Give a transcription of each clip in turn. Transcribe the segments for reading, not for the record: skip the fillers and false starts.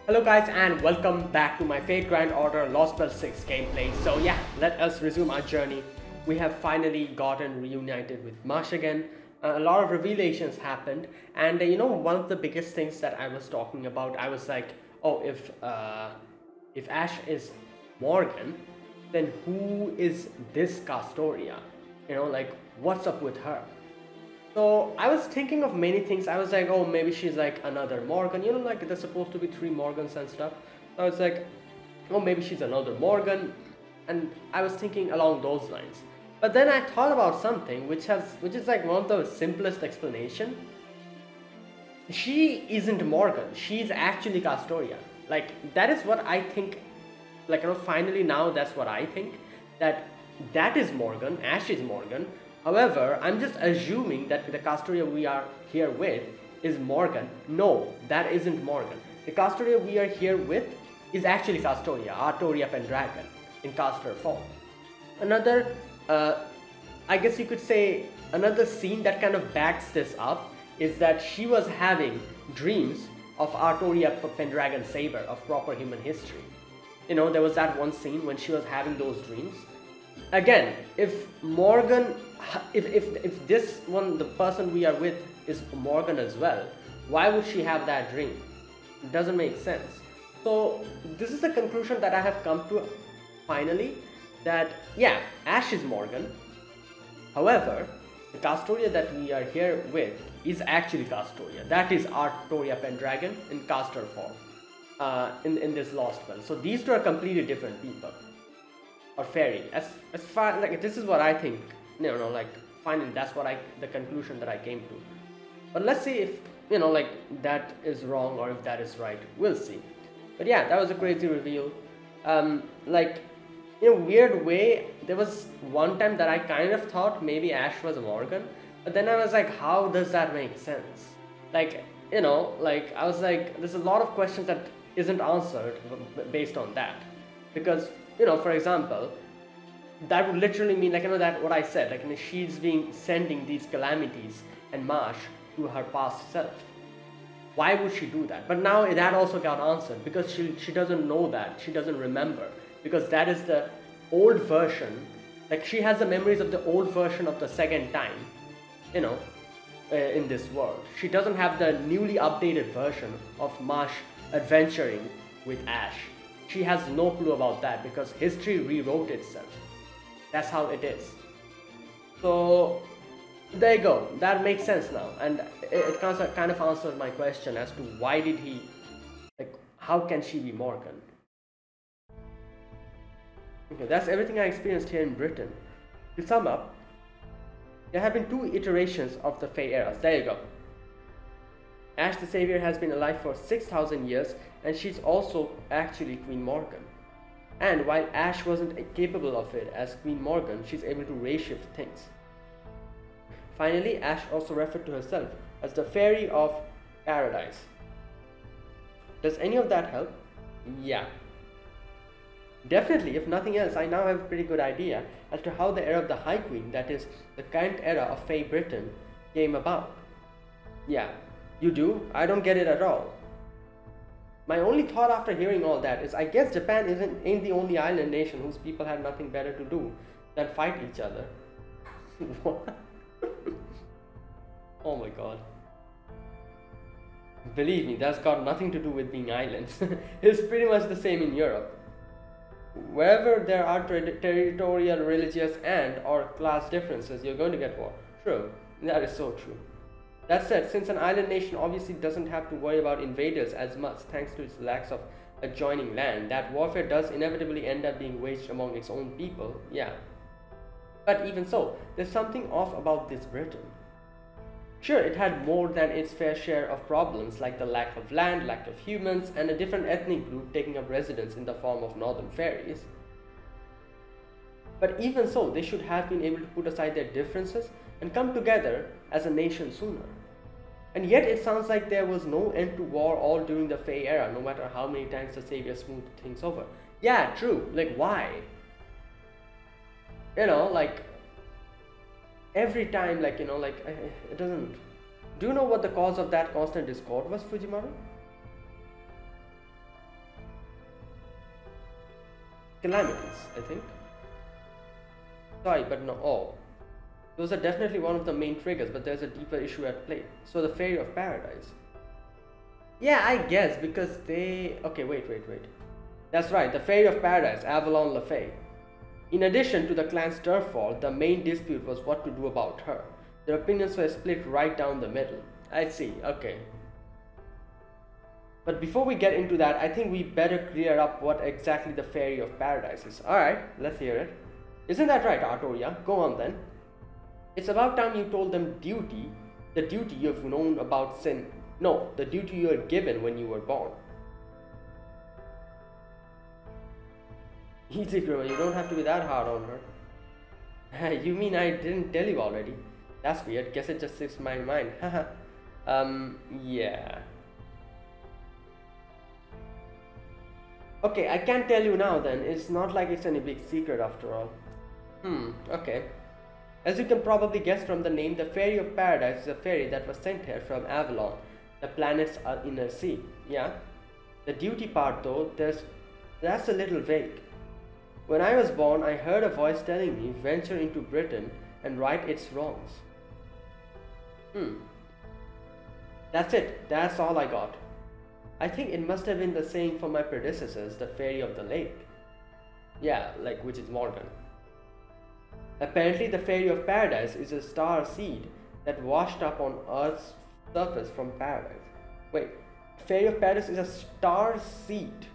Hello guys and welcome back to my Fate Grand Order Lost Spell 6 gameplay. So yeah, let us resume our journey. We have finally gotten reunited with Marsh again. A lot of revelations happened, and one of the biggest things that I was talking about, I was like, oh, if Ash is Morgan, then who is this Castoria? Like what's up with her? So I was thinking of many things. I was like, oh, maybe she's like another Morgan. Like there's supposed to be 3 Morgans and stuff. So I was like, oh, maybe she's another Morgan, and I was thinking along those lines. But then I thought about something which is like one of the simplest explanation. She isn't Morgan. She's actually Castoria. Like that is what I think. Like finally now that's what I think. That is Morgan. Ash is Morgan. However, I'm just assuming that the Castoria we are here with is Morgan. No, that isn't Morgan. The Castoria we are here with is actually Castoria, Artoria Pendragon, in caster form. Another, I guess you could say, another scene that kind of backs this up is that she was having dreams of Artoria Pendragon Saber, of proper human history. There was that one scene when she was having those dreams. Again, if Morgan, if this one, the person we are with is Morgan as well, why would she have that dream? It doesn't make sense. So this is the conclusion that I have come to finally, that yeah, Ash is Morgan. However, the Castoria that we are here with is actually Castoria. That is Artoria Pendragon in caster form, in this Lost Spell. So these two are completely different people. Or fairy, as far like this is what I think. Like finally that's what the conclusion that I came to. But let's see if like that is wrong or if that is right. We'll see. But yeah, that was a crazy reveal. Like in a weird way, there was one time that I kind of thought maybe Ash was a Morgan, but then I was like, how does that make sense? Like like I was like, there's a lot of questions that isn't answered based on that, because for example, that would literally mean like that what I said, like she's sending these calamities and Marsh to her past self. Why would she do that? But now that also got answered, because she doesn't know that, she doesn't remember, because that is the old version. Like she has the memories of the old version of the second time, in this world. She doesn't have the newly updated version of Marsh adventuring with Ash. She has no clue about that because history rewrote itself. That's how it is. So there you go. That makes sense now, and it kind of answers my question as to why did he, like, how can she be Morgan? Okay, that's everything I experienced here in Britain. To sum up, there have been 2 iterations of the Fae eras. There you go. Ash the Savior has been alive for 6,000 years, and she's also actually Queen Morgan. And while Ash wasn't capable of it as Queen Morgan, she's able to reshift things. Finally, Ash also referred to herself as the Fairy of Paradise. Does any of that help? Yeah. Definitely, if nothing else, I now have a pretty good idea as to how the era of the High Queen, that is, the current era of Fae Britain, came about. Yeah. You do? I don't get it at all. My only thought after hearing all that is, I guess Japan ain't the only island nation whose people had nothing better to do than fight each other. What? Oh my god. Believe me, that's got nothing to do with being islands. It's pretty much the same in Europe. Wherever there are territorial, religious, and or class differences, you're going to get war. True. That is so true. That said, since an island nation obviously doesn't have to worry about invaders as much thanks to its lack of adjoining land, that warfare does inevitably end up being waged among its own people, yeah. But even so, there's something off about this Britain. Sure, it had more than its fair share of problems like the lack of land, lack of humans, and a different ethnic group taking up residence in the form of northern fairies. But even so, they should have been able to put aside their differences and come together as a nation sooner. And yet it sounds like there was no end to war all during the Fae era, no matter how many times the Savior smoothed things over. Yeah, true. Like, why? Like, every time, like, it doesn't... Do you know what the cause of that constant discord was, Fujimaru? calamities, I think. Sorry, but no. Oh, those are definitely one of the main triggers, but there's a deeper issue at play. So the Fairy of Paradise. Yeah, I guess because they. Okay, wait. That's right, the Fairy of Paradise, Avalon Le Fay. In addition to the clan's turfall, the main dispute was what to do about her. Their opinions were split right down the middle. I see, okay. But before we get into that, I think we better clear up what exactly the Fairy of Paradise is. Alright, let's hear it. Isn't that right, Artoria? Go on then. It's about time you told them duty, the duty you've known about sin. No, the duty you were given when you were born. Easy, Grima, you don't have to be that hard on her. You mean I didn't tell you already? That's weird, guess it just slips my mind. Haha. Yeah. Okay, I can't tell you now then. It's not like it's any big secret after all. Okay. As you can probably guess from the name, the Fairy of Paradise is a fairy that was sent here from Avalon, the planet's inner sea. Yeah? The duty part though, that's a little vague. When I was born, I heard a voice telling me, venture into Britain and right its wrongs. That's it. That's all I got. I think it must have been the same for my predecessors, the Fairy of the Lake. Yeah, like which is Morgan. Apparently the Fairy of Paradise is a star seed that washed up on Earth's surface from paradise. Wait, Fairy of Paradise is a star seed.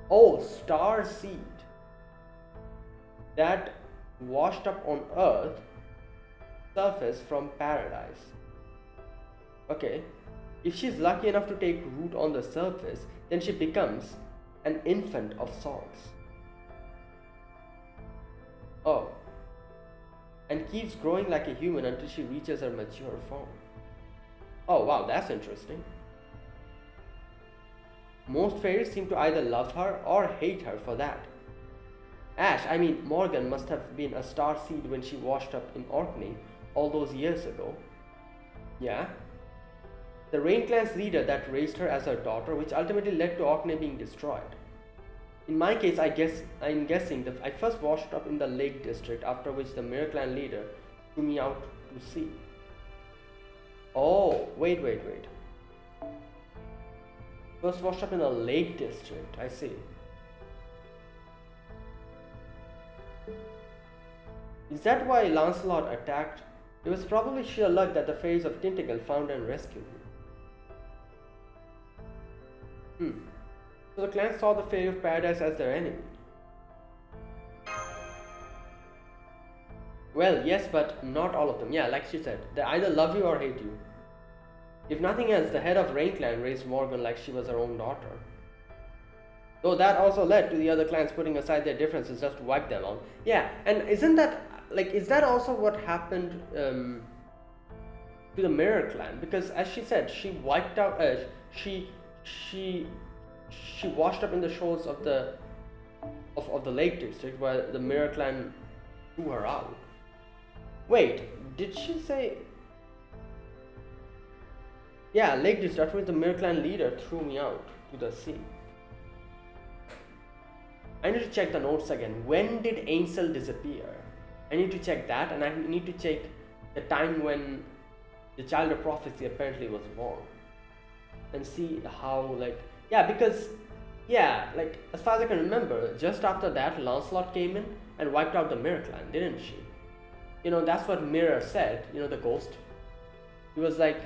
Oh, star seed. That washed up on Earth surface from paradise. Okay, if she's lucky enough to take root on the surface, then she becomes an infant of sorts. Oh, and keeps growing like a human until she reaches her mature form. Oh wow, that's interesting. Most fairies seem to either love her or hate her for that. Morgan must have been a star seed when she washed up in Orkney all those years ago. Yeah? The Rain Clan's leader that raised her as her daughter, which ultimately led to Orkney being destroyed. In my case, I'm guessing that I first washed up in the Lake District, after which the Mirror Clan leader threw me out to sea. Oh, wait. First washed up in the Lake District, I see. Is that why Lancelot attacked? It was probably sheer luck that the fairies of Tintagel found and rescued him. So the clan saw the Fairy of Paradise as their enemy. Well, yes, but not all of them. Yeah, like she said, they either love you or hate you. If nothing else, the head of Rain Clan raised Morgan like she was her own daughter. Though that also led to the other clans putting aside their differences just to wipe them out. Yeah, and is that also what happened to the Mirror Clan? Because as she said, she wiped out, she washed up in the shores of the Lake District where the Mirror Clan threw her out. Wait, did she say? Yeah, Lake District, where the Mirror Clan leader threw me out to the sea. I need to check the notes again. When did Ainsel disappear? I need to check that, and I need to check the time when the Child of Prophecy apparently was born. And see how, because as far as I can remember, just after that, Lancelot came in and wiped out the Mirror Clan, didn't she? You know, that's what Mirror said, you know, the ghost. He was like,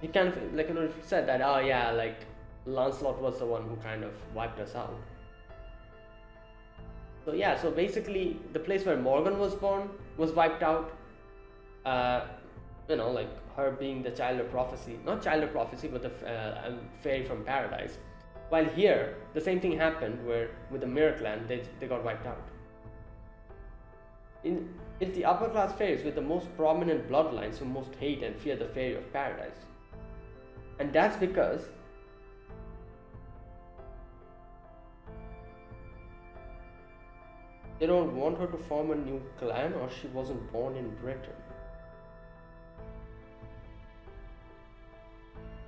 he kind of, said that, oh yeah, Lancelot was the one who kind of wiped us out. So yeah, so basically, the place where Morgan was born was wiped out. Her being the Child of Prophecy, not Child of Prophecy, but the Fairy from Paradise. While here, the same thing happened where with the Mirror Clan, they got wiped out. It's the upper class fairies with the most prominent bloodlines who most hate and fear the Fairy of Paradise. And that's because they don't want her to form a new clan, or she wasn't born in Britain.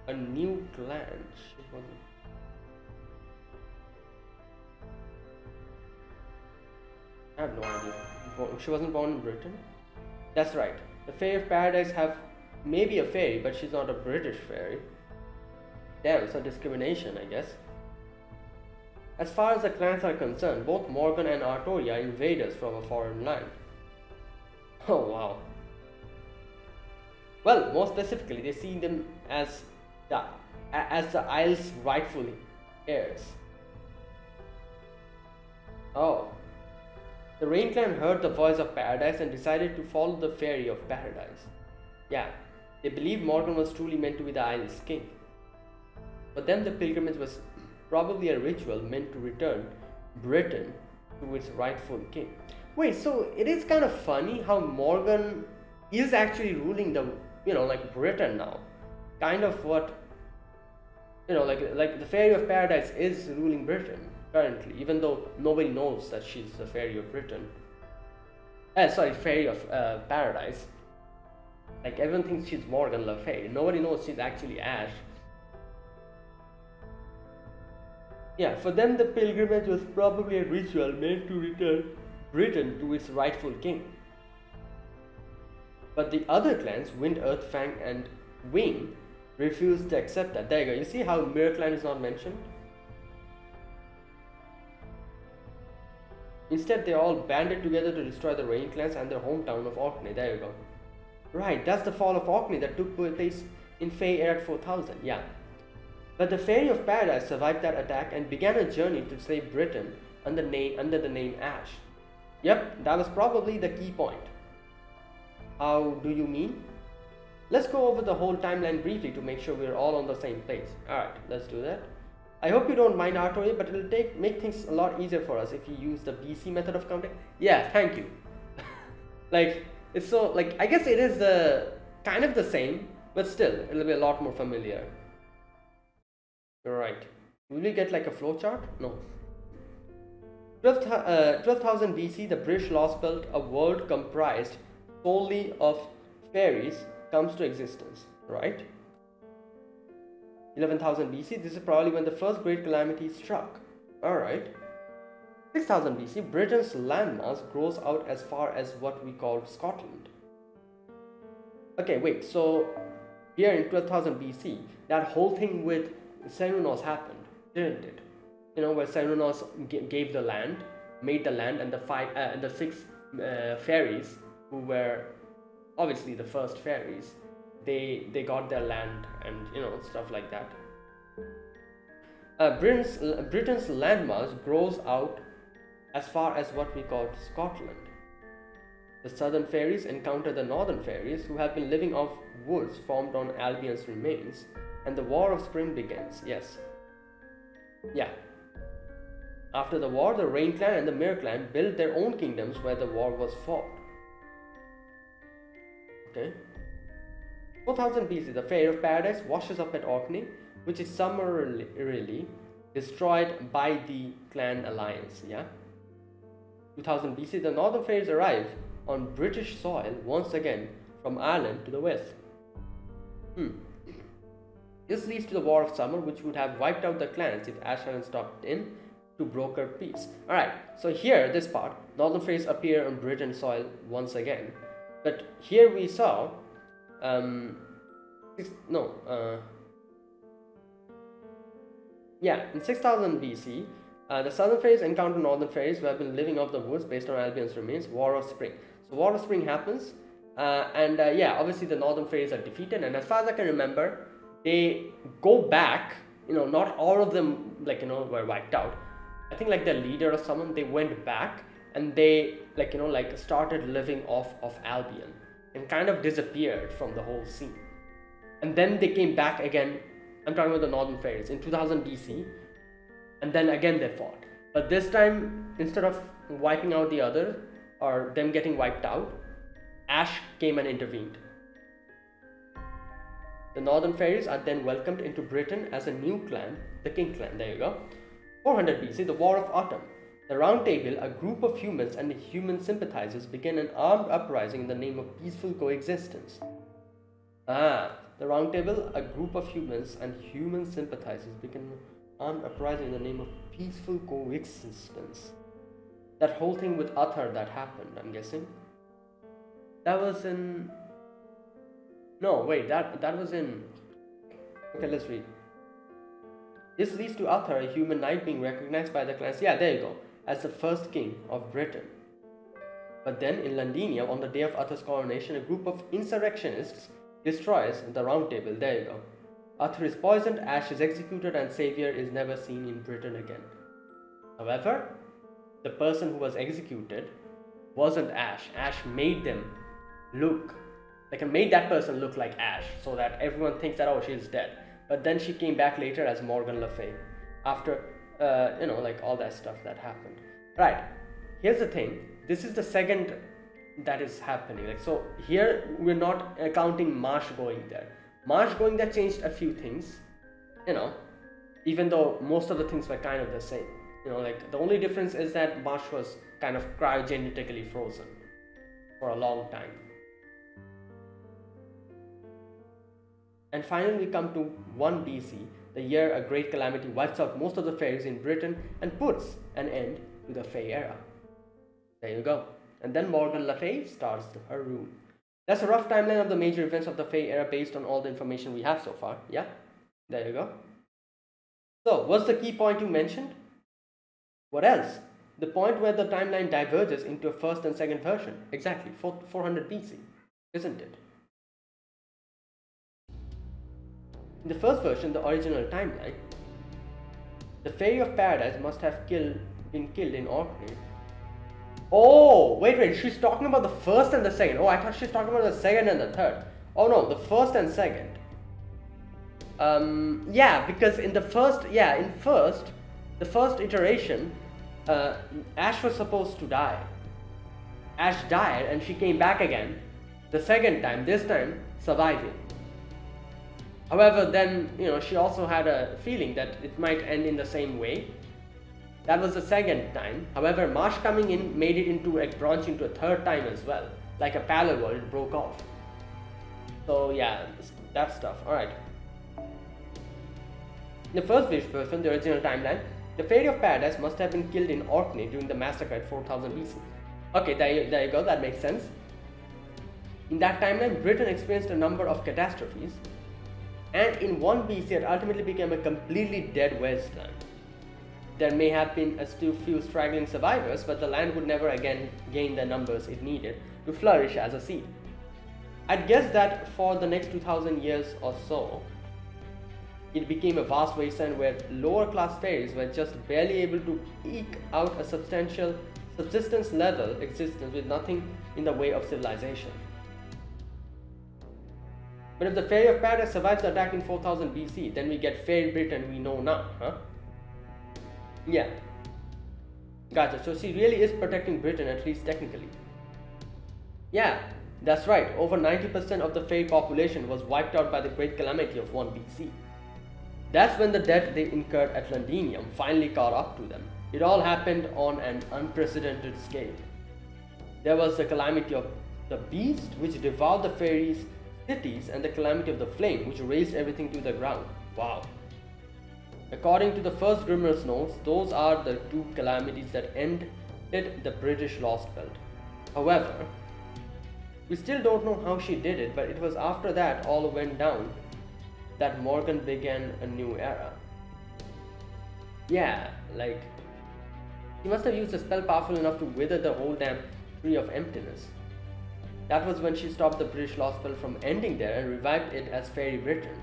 A new clan, she wasn't. I have no idea. She wasn't born in Britain? That's right. The Fairy of Paradise have maybe a fairy, but she's not a British fairy. Damn, some discrimination, I guess. As far as the clans are concerned, both Morgan and Artoria are invaders from a foreign land. Oh wow. Well, more specifically, they see them as the Isle's rightful heirs. Oh. The Rain Clan heard the voice of Paradise and decided to follow the Fairy of Paradise. Yeah, they believed Morgan was truly meant to be the Isle's king. But then the pilgrimage was probably a ritual meant to return Britain to its rightful king. Wait, so it is kind of funny how Morgan is actually ruling the, like Britain now. Kind of what, like the Fairy of Paradise is ruling Britain currently, even though nobody knows that she's the Fairy of Britain. Fairy of Paradise. Like everyone thinks she's Morgan Le Fay. Nobody knows she's actually Ash. Yeah, for them the pilgrimage was probably a ritual meant to return Britain to its rightful king. But the other clans, Wind, Earth, Fang and Wing, refused to accept that. There you go. You see how Mir clan is not mentioned? Instead, they all banded together to destroy the Rain clans and their hometown of Orkney. There you go. Right, that's the fall of Orkney that took place in Fae Era 4000. Yeah. But the Fairy of Paradise survived that attack and began a journey to save Britain under the name Ash. Yep, that was probably the key point. How do you mean? Let's go over the whole timeline briefly to make sure we're all on the same page. Alright, let's do that. I hope you don't mind, Artoria, but it'll make things a lot easier for us if you use the BC method of counting. Yeah, thank you. It's so, I guess it is kind of the same, but still, it'll be a lot more familiar. Right. Will we get like a flowchart? No. 12,000 BC, the British lost belt, a world comprised solely of fairies, comes to existence. Right? 11,000 BC, this is probably when the first great calamity struck. Alright. 6,000 BC, Britain's landmass grows out as far as what we call Scotland. Okay, wait, so here in 12,000 BC, that whole thing with Cernunnos happened, didn't it? Where Cernunnos gave the land, made the land, and the six fairies, who were obviously the first fairies, they got their land and stuff like that. Britain's landmass grows out as far as what we call Scotland. The southern fairies encounter the northern fairies, who have been living off woods formed on Albion's remains, and the War of Spring begins. Yes. Yeah. After the war, the Rain clan and the Mir clan built their own kingdoms where the war was fought. Okay. 4000 BC, the Fairy of Paradise washes up at Orkney, which is summarily destroyed by the clan alliance. Yeah. 2000 BC, the Northern Fairies arrive on British soil once again from Ireland to the west. This leads to the War of Summer, which would have wiped out the clans if Ash hadn't stopped in to broker peace. Alright, so here, this part, Northern Fairies appear on Britain soil once again. But here we saw, in 6000 BC, the Southern Fairies encounter Northern Fairies who have been living off the woods based on Albion's remains. War of Spring. So War of Spring happens, obviously the Northern Fairies are defeated, and as far as I can remember, they go back. Not all of them were wiped out. I think their leader or someone, they went back and they started living off of Albion and kind of disappeared from the whole scene. And then they came back again. I'm talking about the Northern Fairies in 2000 BC, and then again they fought. But this time, instead of wiping out the other or them getting wiped out, Ash came and intervened. The Northern Fairies are then welcomed into Britain as a new clan, the King clan. There you go. 400 BC, the War of Autumn. The Round Table, a group of humans and human sympathizers, began an armed uprising in the name of peaceful coexistence. The Round Table, a group of humans and human sympathizers, began an armed uprising in the name of peaceful coexistence. That whole thing with Uther that happened, I'm guessing. That was in... No, wait, that was in... Okay, let's read. This leads to Uther, a human knight, being recognized by the clans, yeah, there you go, as the first king of Britain. But then in Londinium, on the day of Uther's coronation, a group of insurrectionists destroys the Round Table, there you go. Uther is poisoned, Ashe is executed, and Xavier is never seen in Britain again. However, the person who was executed wasn't Ashe. Ashe made them look, made that person look like Ashe, so that everyone thinks that, oh, she's dead. But then she came back later as Morgan Le Fay, after, all that stuff that happened. Right, here's the thing, this is the second that is happening. So here, we're not counting Marsh going there. Marsh going there changed a few things, even though most of the things were kind of the same. The only difference is that Marsh was kind of cryogenetically frozen for a long time. And finally we come to 1 BC, the year a great calamity wipes out most of the fairies in Britain and puts an end to the Fae era. There you go. And then Morgan Le Fay starts her rule. That's a rough timeline of the major events of the Fae era based on all the information we have so far. Yeah, there you go. So, what's the key point you mentioned? What else? The point where the timeline diverges into a first and second version. Exactly, 400 BC, isn't it? In the first version, the original timeline, the Fairy of Paradise must have been killed in Orkney. Oh, wait, she's talking about the first and the second. Oh, I thought she's talking about the second and the third. Oh no, the first and second. Yeah, because in the first, the first iteration, Ashe was supposed to die. Ashe died and she came back again. The second time, this time, surviving. However, then, she also had a feeling that it might end in the same way. That was the second time. However, Marsh coming in made it into a branch into a third time as well. Like a parallel world, it broke off. So yeah, that stuff. Alright. In the first version, the original timeline, the Fairy of Paradise must have been killed in Orkney during the massacre at 4000 BC. Okay, there you go, that makes sense. In that timeline, Britain experienced a number of catastrophes, and in 1 BC it ultimately became a completely dead wasteland. There may have been a few straggling survivors, but the land would never again gain the numbers it needed to flourish as a seed. I'd guess that for the next 2000 years or so, it became a vast wasteland where lower class fairies were just barely able to eke out a substantial subsistence level existence with nothing in the way of civilization. But if the Fairy of Paradise survives the attack in 4000 BC, then we get Fairy Britain we know now, huh? Yeah. Gotcha, so she really is protecting Britain, at least technically. Yeah, that's right, over 90% of the Fairy population was wiped out by the Great Calamity of 1 BC. That's when the death they incurred at Londinium finally caught up to them. It all happened on an unprecedented scale. There was the calamity of the beast, which devoured the fairies' cities, and the calamity of the flame, which razed everything to the ground. Wow. According to the first Grimmer's notes, those are the two calamities that ended the British Lost Belt. However, we still don't know how she did it, but it was after that all went down that Morgan began a new era. Yeah, like, she must have used a spell powerful enough to wither the whole damn Tree of Emptiness. That was when she stopped the British Lost Belt from ending there and revived it as Fairy Britain.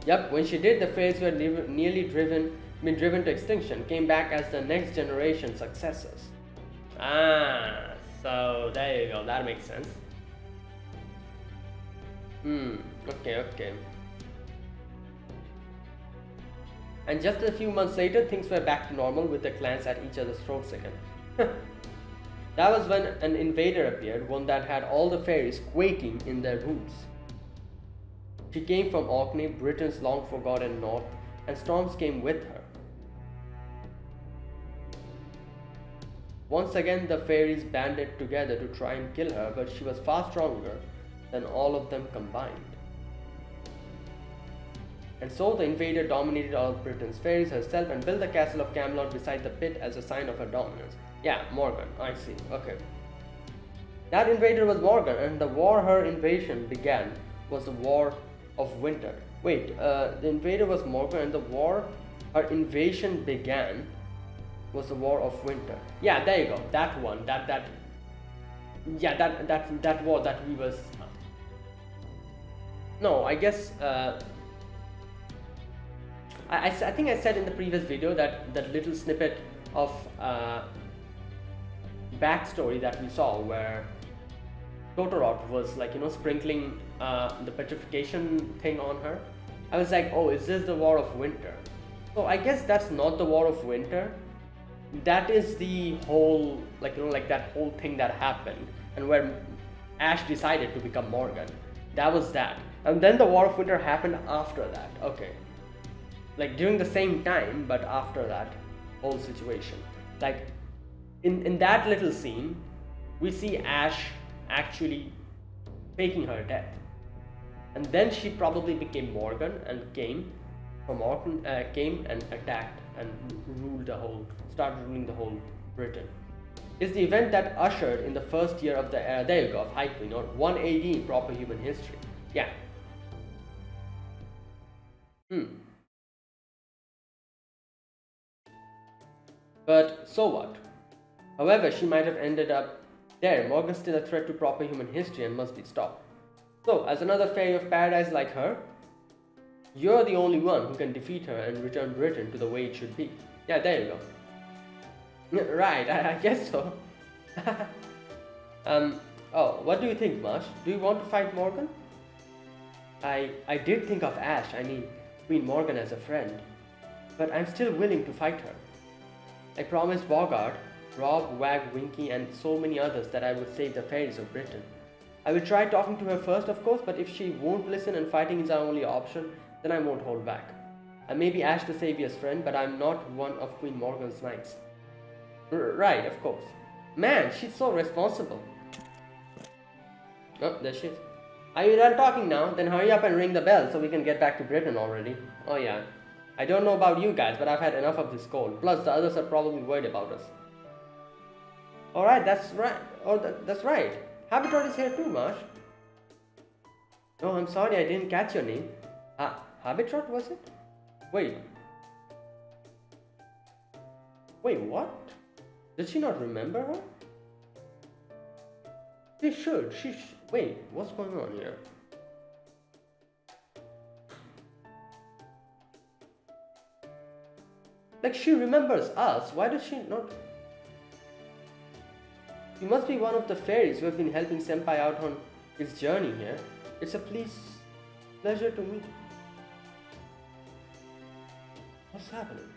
Yup, when she did, the fairies were nearly been driven to extinction, came back as the next generation successors. Ah, so there you go, that makes sense. Okay. And just a few months later, things were back to normal with the clans at each other's throats again. That was when an invader appeared, one that had all the fairies quaking in their boots. She came from Orkney, Britain's long-forgotten north, and storms came with her. Once again, the fairies banded together to try and kill her, but she was far stronger than all of them combined. And so the invader dominated all of Britain's fairies herself and built the castle of Camelot beside the pit as a sign of her dominance. Yeah, Morgan, I see. Okay. That invader was Morgan, and the war her invasion began was the War of Winter. Wait, the invader was Morgan, and the war her invasion began was the War of Winter. Yeah, there you go. That one. That war that we was. No, I guess. I think I said in the previous video that that little snippet of backstory that we saw where Totoro was like, you know, sprinkling the petrification thing on her. I was like, oh, is this the War of Winter? So I guess that's not the War of Winter. That is the whole, like, you know, like that whole thing that happened and where Ash decided to become Morgan. That was that. And then the War of Winter happened after that. Okay. Like during the same time, but after that whole situation. Like in that little scene, we see Ash actually faking her death. And then she probably became Morgan and came and attacked and started ruling the whole Britain. It's the event that ushered in the first year of the era, there you go, of High Queen, or 1 AD in proper human history. Yeah. But so what? However, she might have ended up there. Morgan's still a threat to proper human history and must be stopped. So, as another fairy of paradise like her, you're the only one who can defeat her and return Britain to the way it should be. Yeah, there you go. Right, I guess so. Oh, what do you think, Marsh? Do you want to fight Morgan? I did think of Ash, I mean, Queen Morgan as a friend. But I'm still willing to fight her. I promised Bogart, Rob, Wag, Winky, and so many others that I would save the fairies of Britain. I will try talking to her first, of course, but if she won't listen and fighting is our only option, then I won't hold back. I may be Ash the Savior's friend, but I'm not one of Queen Morgan's knights. Right, of course. Man, she's so responsible. Oh, there she is. Are you done talking now? Then hurry up and ring the bell so we can get back to Britain already. Oh yeah. I don't know about you guys, but I've had enough of this cold. Plus, the others are probably worried about us. Alright, that's right. Oh, that's right. Habitrot is here too, Marsh. Oh, I'm sorry, I didn't catch your name. Habitrot, was it? Wait, what? Did she not remember her? She should. Wait, what's going on here? Like, she remembers us. Why does she not? You must be one of the fairies who have been helping Senpai out on his journey here. It's a pleasure to meet. What's happening?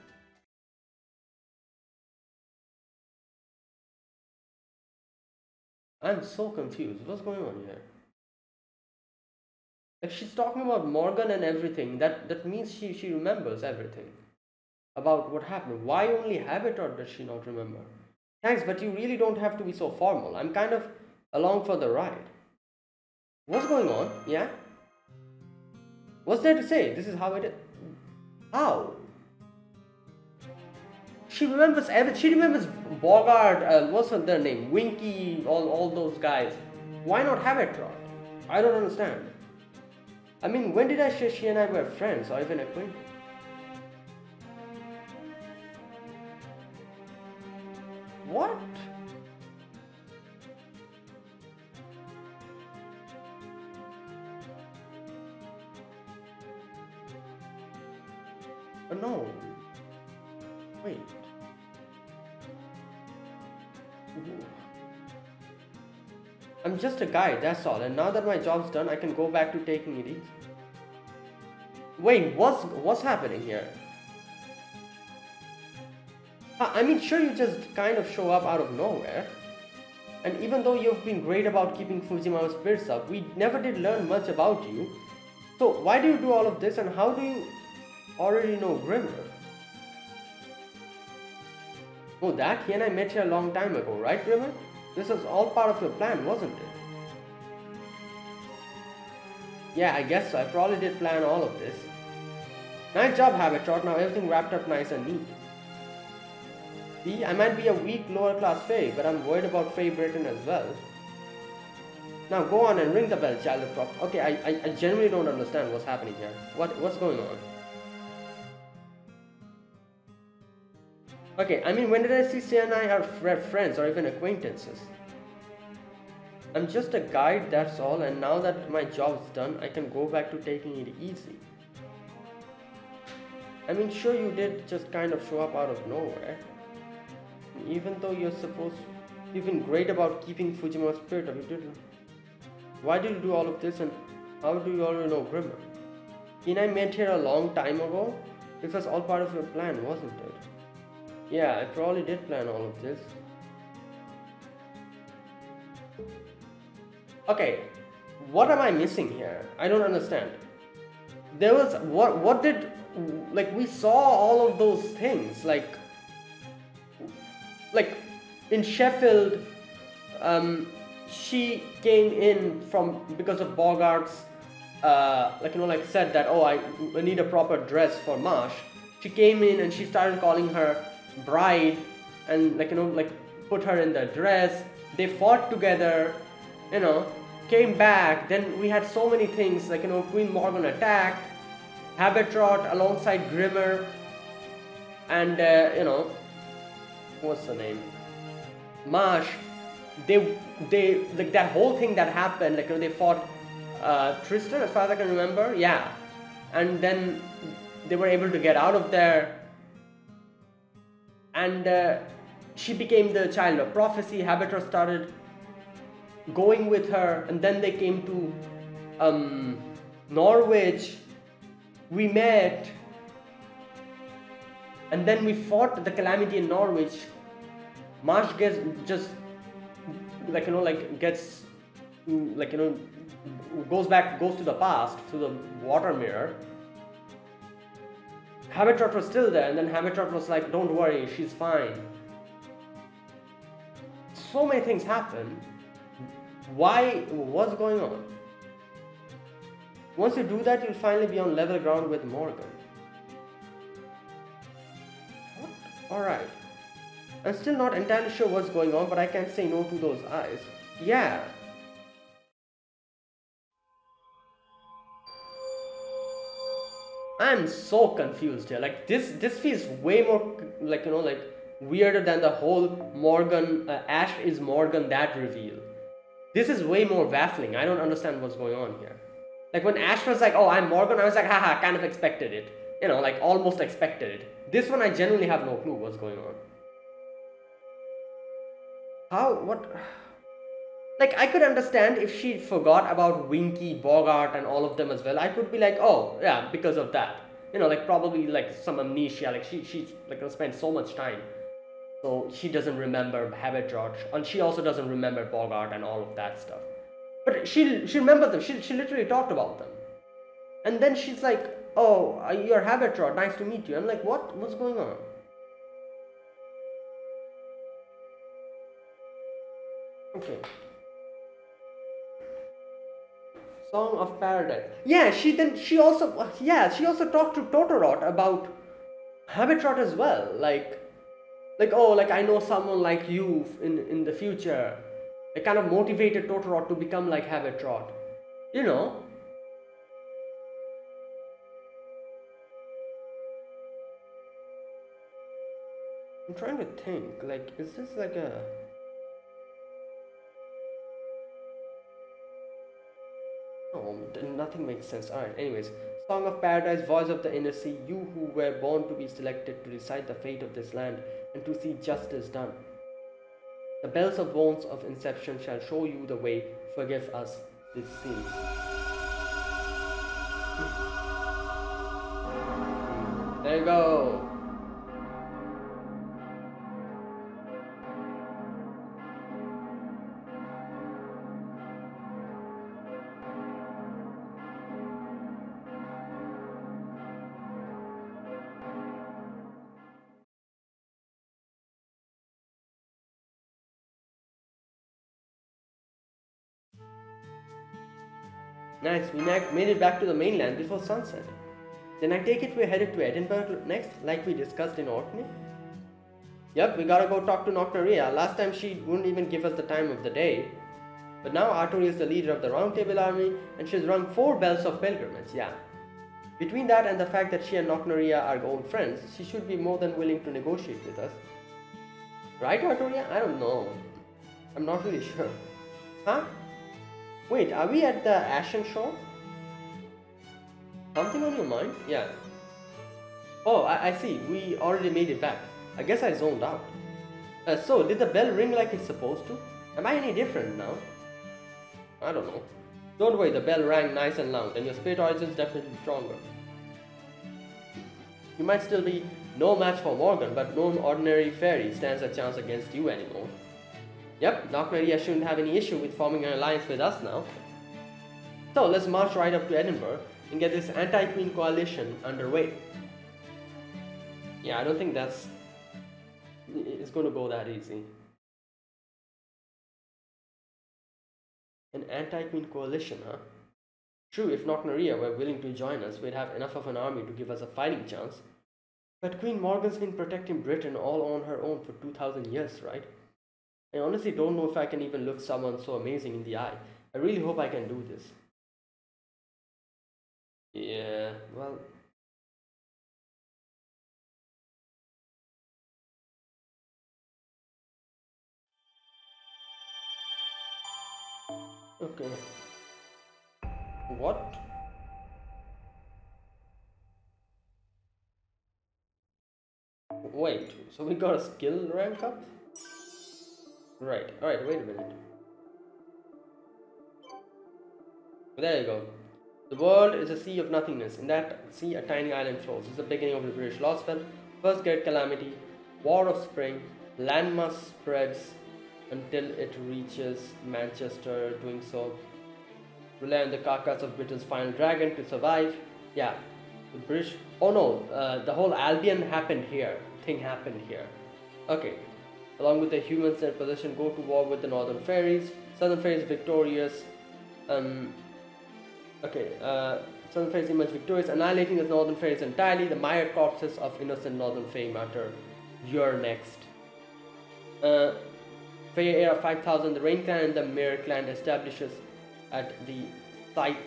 I'm so confused. What's going on here? Like, she's talking about Morgan and everything. That means she remembers everything about what happened. Why only Habitrot does she not remember? Thanks, but you really don't have to be so formal. I'm kind of along for the ride. What's going on? Yeah? What's there to say? This is how it is. How? She remembers everything. She remembers Bogart, what's their name? Winky, all those guys. Why not Habitrot? I don't understand. I mean, when did I say she and I were friends or even acquainted? What? No. Wait. I'm just a guy, that's all. And now that my job's done, I can go back to taking it easy. Wait, what's happening here? I mean, sure, you just kind of show up out of nowhere. And even though you've been great about keeping Fujima's spirits up, we never did learn much about you. So why do you do all of this, and how do you already know Grimmer? Oh, that? He and I met here a long time ago, right, Grimmer? This was all part of your plan, wasn't it? Yeah, I guess so. I probably did plan all of this. Nice job, Habitrot. Now everything wrapped up nice and neat. See, I might be a weak lower class Fae, but I'm worried about Fae Britain as well. Now go on and ring the bell, child of Prop. Okay, I genuinely don't understand what's happening here. What's going on? Okay, I mean, when did I see Say and I are friends or even acquaintances? I'm just a guide, that's all, and now that my job's done, I can go back to taking it easy. I mean, sure, you did just kind of show up out of nowhere. Even though you've been great about keeping Fujimo's spirit up, you didn't. Why did you do all of this, and how do you already know Grimmer? I met here a long time ago? This was all part of your plan, wasn't it? Yeah, I probably did plan all of this. Okay, what am I missing here? I don't understand. There was, what did, like, we saw all of those things, like in Sheffield, she came in because of Bogart's, said that, oh, I need a proper dress for Marsh. She came in and she started calling her bride and put her in the dress. They fought together, came back. Then we had so many things, Queen Morgan attacked, Habetrot alongside Grimmer, and what's the name? Marsh. They like that whole thing that happened, they fought Tristan, as far as I can remember, yeah, and then they were able to get out of there, and she became the child of prophecy. Habetrot started going with her, and then they came to Norwich. We met, and then we fought the calamity in Norwich. Marsh goes to the past, to the water mirror. Habetrot was still there, and then Habetrot was like, don't worry, she's fine. So many things happened. Why? What's going on? Once you do that, you'll finally be on level ground with Morgan. What? Alright. I'm still not entirely sure what's going on, but I can't say no to those eyes. Yeah. I'm so confused here. Like this feels way more weirder than the whole Morgan Ash is Morgan that reveal. This is way more baffling. I don't understand what's going on here. Like when Ash was like, "Oh, I'm Morgan," I was like, "Haha, kind of expected it." Almost expected it. This one I genuinely have no clue what's going on. What? Like, I could understand if she forgot about Winky, Bogart, and all of them as well. I could be like, oh, yeah, because of that. Probably some amnesia. She spent so much time. So she doesn't remember Habetrot, and she also doesn't remember Bogart and all of that stuff. But she remembers them. She literally talked about them. And then she's like, oh, you're Habetrot, nice to meet you. I'm like, what? What's going on? Okay. Song of Paradise. Yeah, she also talked to Totoroth about Habetrot as well. I know someone like you in the future. It kind of motivated Totoroth to become like Habetrot. I'm trying to think, is this like a... Oh, nothing makes sense. Alright, anyways. Song of Paradise, Voice of the Inner Sea, you who were born to be selected to decide the fate of this land and to see justice done. The bells of bones of Inception shall show you the way. Forgive us these sins. There you go. Nice, we made it back to the mainland before sunset. Then I take it we're headed to Edinburgh next, like we discussed in Orkney? Yep, we gotta go talk to Nocnaria. Last time she wouldn't even give us the time of the day. But now Artoria is the leader of the Round Table army and she's rung 4 bells of pilgrimage, yeah. Between that and the fact that she and Nocnaria are old friends, she should be more than willing to negotiate with us. Right, Artoria? I don't know. I'm not really sure. Huh? Wait, are we at the Ashen Shore? Something on your mind? Yeah. Oh, I see. We already made it back. I guess I zoned out. So, did the bell ring like it's supposed to? Am I any different now? I don't know. Don't worry, the bell rang nice and loud and your spirit origin is definitely stronger. You might still be no match for Morgan, but no ordinary fairy stands a chance against you anymore. Yep, Nocnaria shouldn't have any issue with forming an alliance with us now. So let's march right up to Edinburgh and get this anti-Queen coalition underway. Yeah, I don't think it's going to go that easy. An anti-Queen coalition, huh? True, if Nocnaria were willing to join us, we'd have enough of an army to give us a fighting chance. But Queen Morgan's been protecting Britain all on her own for 2000 years, right? I honestly don't know if I can even look someone so amazing in the eye. I really hope I can do this. Yeah, well... Okay. What? Wait, so we got a skill rank up? Right, alright, wait a minute. There you go. The world is a sea of nothingness. In that sea, a tiny island floats. It's the beginning of the British lost spell. First great calamity, war of spring, landmass spreads until it reaches Manchester. Doing so, rely on the carcass of Britain's final dragon to survive. Yeah, the British... Oh no, the whole Albion happened here. Thing happened here. Okay. Along with the humans in possession, go to war with the Northern Fairies. Southern Fairies victorious. Southern Fairies emerge victorious, annihilating the Northern Fairies entirely. The mired corpses of innocent Northern Fae matter. You're next. Fae era 5000, the Rain Clan and the Mirror Clan establishes at the site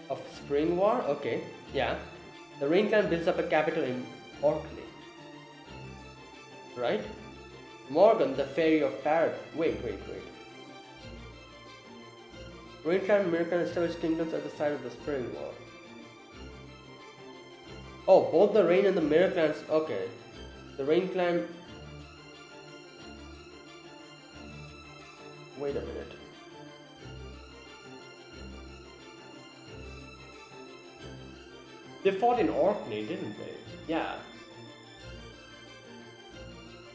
of Spring War. Okay, yeah. The Rain Clan builds up a capital in Orkney. Right? Morgan, the Fairy of Paradise. Wait. Rain Clan and Mirror Clan established kingdoms at the site of the Spring War. Oh, both the Rain and the Mirror Clans. Okay. The Rain Clan. Wait a minute. They fought in Orkney, didn't they? Yeah.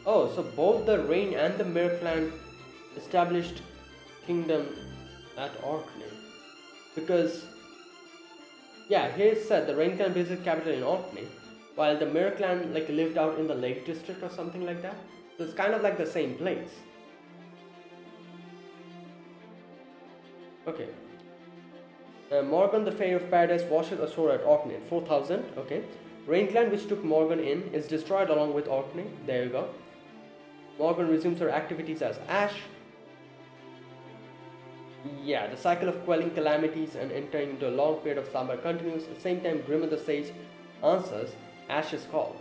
Oh, so both the Rain and the Mirror Clan established kingdom at Orkney. Because, yeah, here it said the Rain Clan built its capital in Orkney, while the Mirror Clan like lived out in the Lake District or something like that. So it's kind of like the same place. Okay. Morgan, the Fairy of Paradise, washes ashore at Orkney in 4000. Okay. Rain Clan, which took Morgan in, is destroyed along with Orkney. There you go. Morgan resumes her activities as Ash. Yeah, the cycle of quelling calamities and entering into a long period of slumber continues. At the same time, Grimmer the Sage answers Ash's call.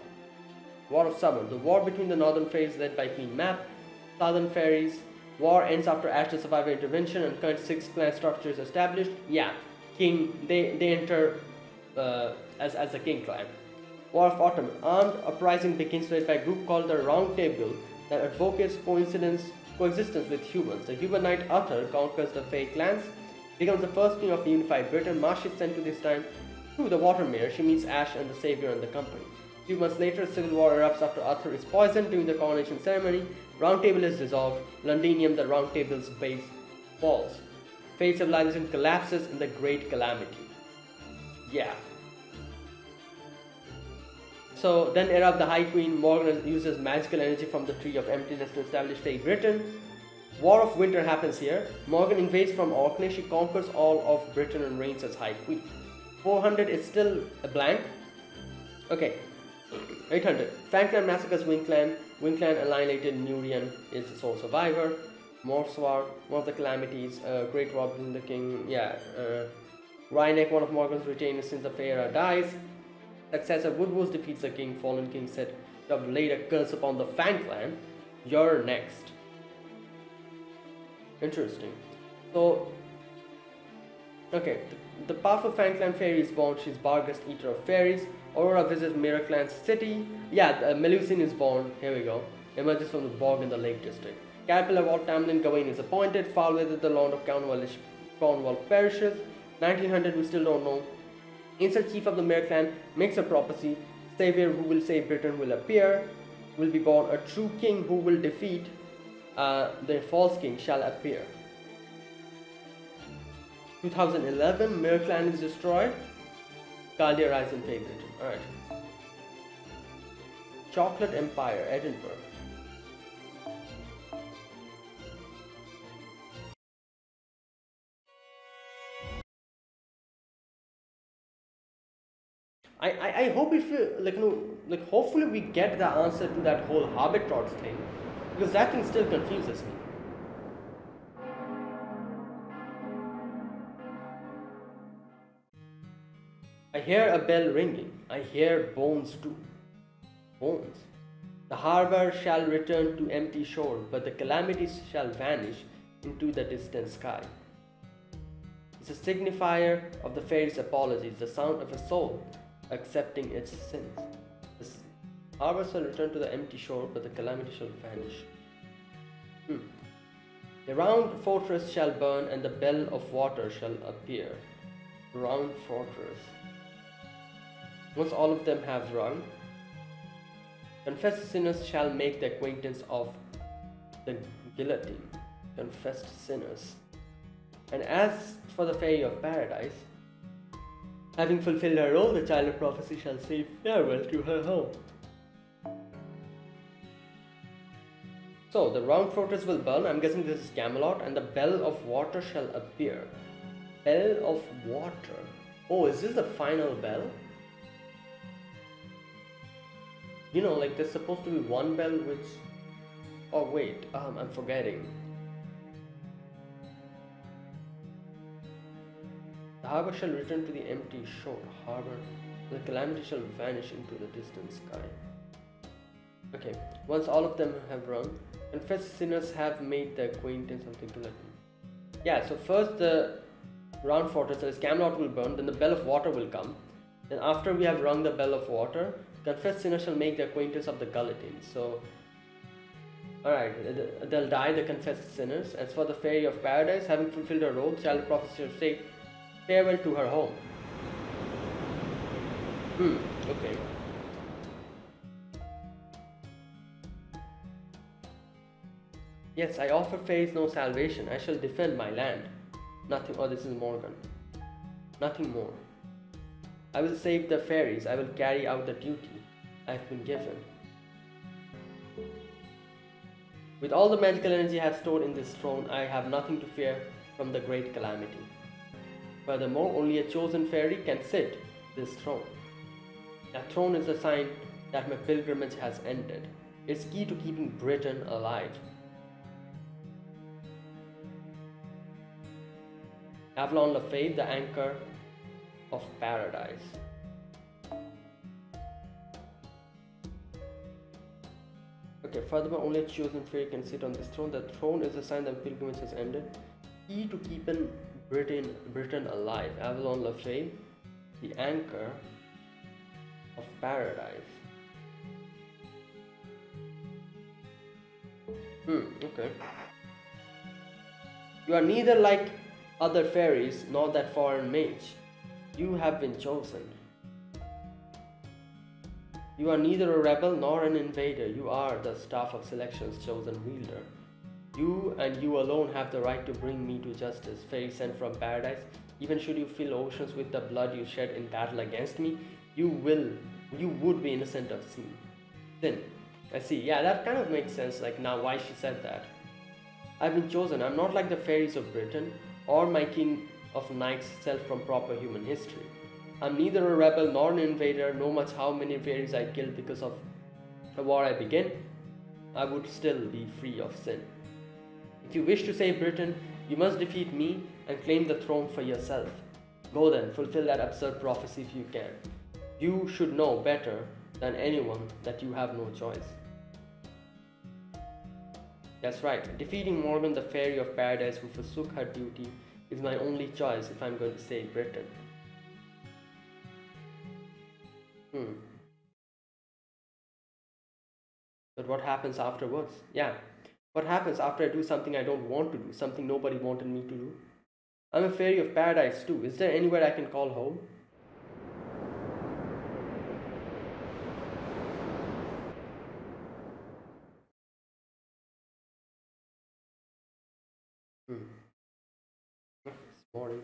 War of Summer. The war between the Northern Fairies led by Queen Map, Southern Fairies. War ends after Ash's survivor intervention and current 6 clan structure is established. Yeah, King, they enter as the King clan. War of Autumn. Armed uprising begins led by a group called the Round Table that advocates coexistence with humans. The human knight Uther conquers the Fae clans, becomes the first king of unified Britain. Marsh is sent to this time through the Watermere. She meets Ash and the Savior and the company. A few months later, civil war erupts after Uther is poisoned during the coronation ceremony. Round Table is dissolved. Londinium, the Round Table's base, falls. Fae civilization collapses in the Great Calamity. Yeah. So then erupt the High Queen. Morgan uses magical energy from the Tree of Emptiness to establish Fae Britain. War of Winter happens here. Morgan invades from Orkney. She conquers all of Britain and reigns as High Queen. 400 is still a blank. Okay. 800. Fangclan massacres Wingclan. Wingclan annihilated Nurian is the sole survivor. Morswar, one of the calamities. Great Robin the King. Yeah. Rhynek, one of Morgoth's retainers since the Feyre dies. Successor Woodwose defeats the king. Fallen king said, "You have laid a curse upon the Fangclan. You're next." Interesting. So, okay, the powerful Fangclan fairy is born. She's Barghest, eater of fairies. Aurora visits Miraclan's city. Yeah, Melusine is born. Here we go. Emerges from the bog in the Lake District. Caterpillar Walt Tamlin Gawain is appointed. Foulweather, the Lord of Cornwall perishes. 1900, we still don't know. Insert chief of the Miraclan makes a prophecy. Savior who will save Britain will appear. Will be born. A true king who will defeat the false king shall appear. 2011, Miraclan is destroyed. Galdia rise in favorite. Alright. Chocolate Empire, Edinburgh. I hope if hopefully we get the answer to that whole Harbitrots thing, because that thing still confuses me. I hear a bell ringing. I hear bones too. Bones. The harbor shall return to empty shore, but the calamities shall vanish into the distant sky. It's a signifier of the fairy's apologies, the sound of a soul accepting its sins. The harbor shall return to the empty shore, but the calamity shall vanish. The round fortress shall burn, and the bell of water shall appear. Round fortress. Once all of them have rung, confessed sinners shall make the acquaintance of the guillotine. Confessed sinners. And as for the Fairy of Paradise, having fulfilled her role, the child of prophecy shall say farewell to her home. So the round fortress will burn. I'm guessing this is Camelot, and the bell of water shall appear. Bell of water. Oh, is this the final bell? You know, like there's supposed to be one bell which... Oh wait, I'm forgetting. The harbor shall return to the empty shore. Harbor. The calamity shall vanish into the distant sky. Okay, once all of them have rung, confessed sinners have made the acquaintance of the guillotine. Yeah, so first the round fortress, that is Camelot, will burn, then the bell of water will come. Then after we have rung the bell of water, confessed sinners shall make the acquaintance of the guillotine. So, alright, they'll die, the confessed sinners. As for the Fairy of Paradise, having fulfilled her role, child of prophecy shall say farewell to her home. Okay. Yes, I offer fairies no salvation. I shall defend my land. Nothing. Oh, this is Morgan. Nothing more. I will save the fairies. I will carry out the duty I have been given. With all the magical energy I have stored in this throne, I have nothing to fear from the great calamity. Furthermore, only a chosen fairy can sit this throne. That throne is a sign that my pilgrimage has ended. It's key to keeping Britain alive. Avalon LaFave, the anchor of paradise. Okay, furthermore, only a chosen fairy can sit on this throne. The throne is a sign that pilgrimage has ended. Key to keeping Britain alive. Avalon LaFave, the anchor of paradise. Okay. You are neither like other fairies nor that foreign mage. You have been chosen. You are neither a rebel nor an invader. You are the staff of selection's chosen wielder. You and you alone have the right to bring me to justice. Fairy sent from paradise. Even should you fill oceans with the blood you shed in battle against me, you would be innocent of sin. I see. Yeah, that kind of makes sense. Like now, why she said that. I've been chosen. I'm not like the fairies of Britain or my king of knights self from proper human history. I'm neither a rebel nor an invader, no much how many fairies I killed because of the war I begin, I would still be free of sin. If you wish to save Britain, you must defeat me and claim the throne for yourself. Go then, fulfill that absurd prophecy if you can. You should know better than anyone that you have no choice. That's right, defeating Morgan the Fairy of Paradise who forsook her duty is my only choice if I'm going to save Britain. But what happens afterwards? Yeah, what happens after I do something I don't want to do, something nobody wanted me to do? I'm a fairy of paradise too. Is there anywhere I can call home? It's morning.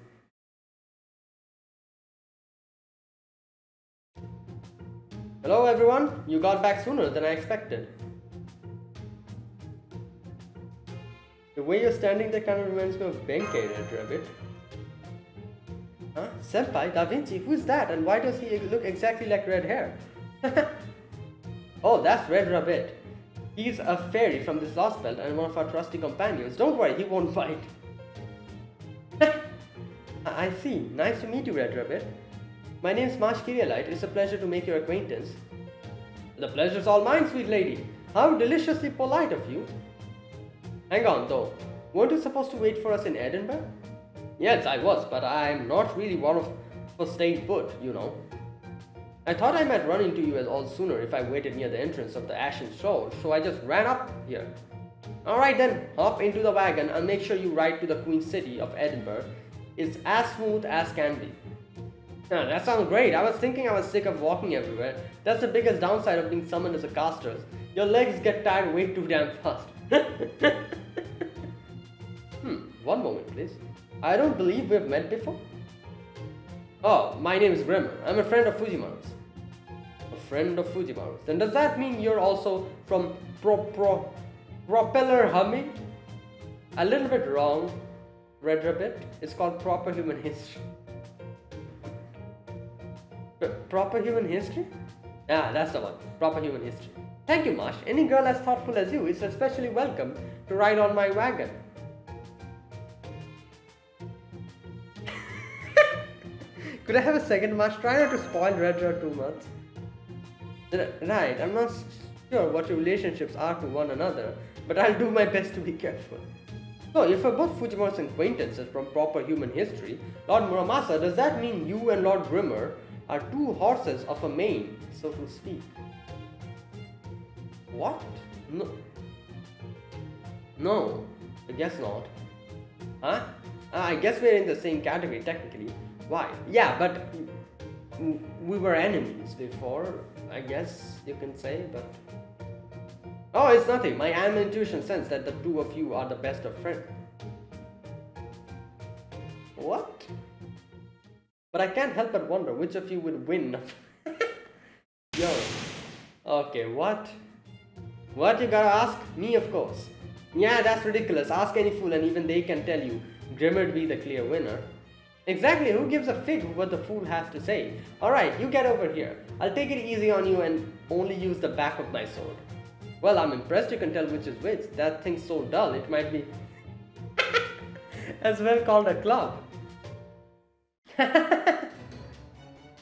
Hello everyone, you got back sooner than I expected. The way you're standing there kind of reminds me of Benkei, Red Rabbit. Huh? Senpai, Da Vinci, who's that and why does he look exactly like red hair? Oh, that's Red Rabbit. He's a fairy from this lost belt and one of our trusty companions. Don't worry, he won't bite. I see. Nice to meet you, Red Rabbit. My name's Marsh Kyrielite. It's a pleasure to make your acquaintance. The pleasure's all mine, sweet lady. How deliciously polite of you. Hang on, though. Weren't you supposed to wait for us in Edinburgh? Yes, I was, but I'm not really one for staying put, you know. I thought I might run into you all sooner if I waited near the entrance of the Ashen Shore, so I just ran up here. Alright then, hop into the wagon and make sure you ride to the Queen City of Edinburgh. It's as smooth as can be. That sounds great. I was thinking I was sick of walking everywhere. That's the biggest downside of being summoned as a caster. Your legs get tired way too damn fast. One moment please. I don't believe we've met before. Oh, my name is Grimmer. I'm a friend of Fujimaru's. A friend of Fujimaru's. Then does that mean you're also from Propeller Humming? A little bit wrong, Red Rabbit. It's called Proper Human History. Proper Human History? Ah, that's the one. Proper Human History. Thank you, Marsh. Any girl as thoughtful as you is especially welcome to ride on my wagon. Could I have a second, Marsh? Try not to spoil Red Red too much. Right, I'm not sure what your relationships are to one another, but I'll do my best to be careful. So, if we're both Fujimaru's acquaintances from Proper Human History, Lord Muramasa, does that mean you and Lord Grimmer are two horses of a mane, so to speak? What? No, I guess not. Huh? I guess we're in the same category technically. Why? Yeah, but we were enemies before, I guess you can say, but... Oh, it's nothing. My animal intuition sense that the two of you are the best of friends. What? But I can't help but wonder which of you would win. Yo. Okay, what? What you gotta ask? Me, of course. Yeah, that's ridiculous. Ask any fool and even they can tell you Grimmer'd be the clear winner. Exactly, who gives a fig what the fool has to say? Alright, you get over here. I'll take it easy on you and only use the back of my sword. Well, I'm impressed you can tell which is which. That thing's so dull, it might be as well called a club.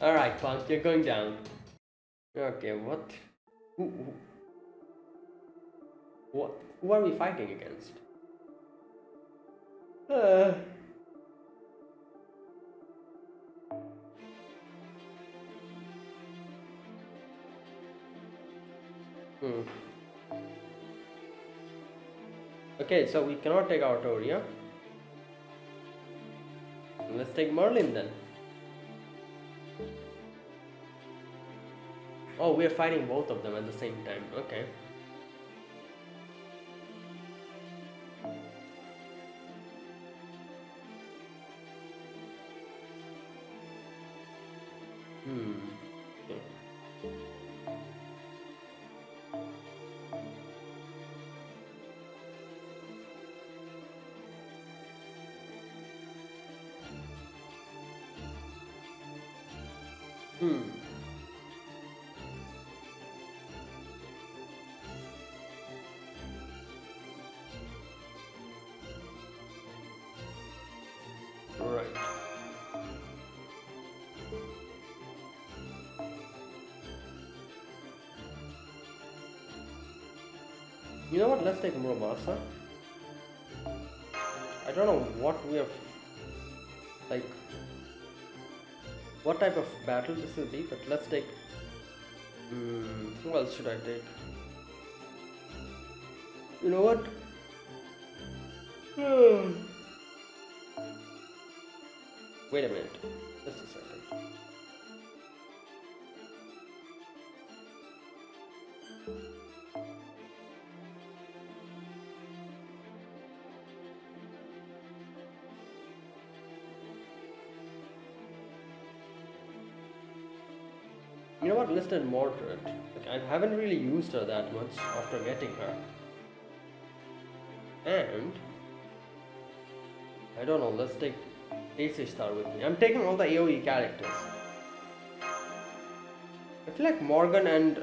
Alright, punk, you're going down. Okay, what? Who are we fighting against? Okay, so we cannot take Artoria. Let's take Merlin then. Oh, we are fighting both of them at the same time. Okay. Okay. Hmm. Right. You know what? Let's take Muramasa. I don't know what we have, like, what type of battle this will be, but let's take. Who else should I take? You know what? Wait a minute. Just a second. You know what? Listed Mordred. Like, I haven't really used her that much after getting her. And I don't know, let's take AC Star with me. I'm taking all the AoE characters. I feel like Morgan and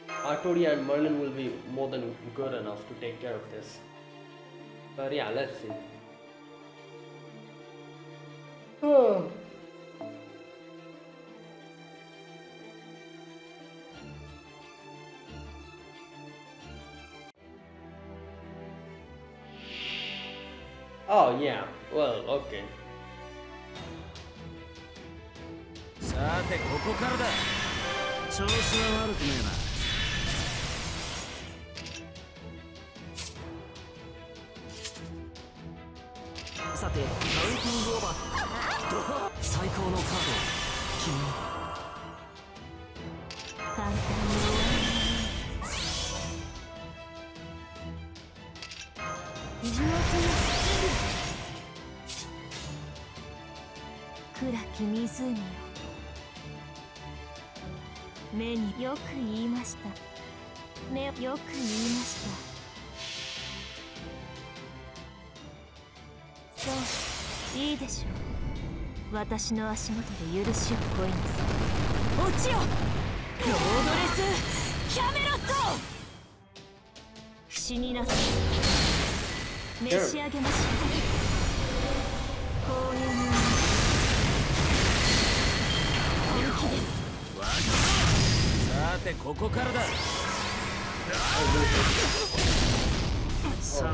Artoria and Merlin will be more than good enough to take care of this. But yeah, let's see. Oh. Oh yeah, well, okay. さてここからだ。調子は悪くねえな。さてカウンティングオーバー。最高のカード。君。簡単に。異常な暗き湖よ。目によく言いました。目よく言いました。そういいでしょう。私の足元で許しを乞いなさい。落ちよロードレスキャメロット。死になさい。召し上げましょう。こういうの本気です。さてここからだ。さあ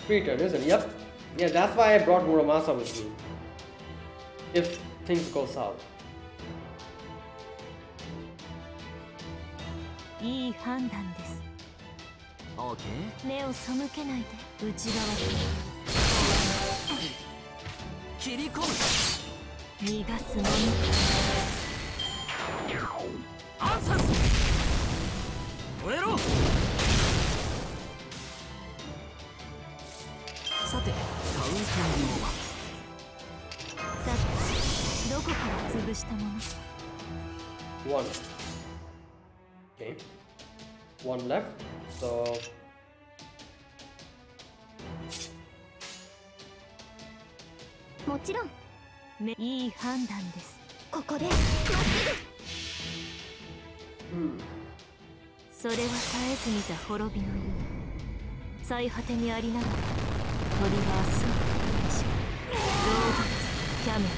Free turn, isn't it? Yep. Yeah, that's why I brought Muramasa with me. If things go south. いい判断です。オーケー。目を背けないで内側に切り込む。逃がすもの。アンサス。燃えろ。さてカウンティングオーバー。さてどこから潰したもの。One. Okay. One left. So. もちろん。いい判断です。ここでまっすぐ。それは絶えず見た滅びの夢。最果てにありながら鳥は明日を語るでしょう。ロードレスキャメラ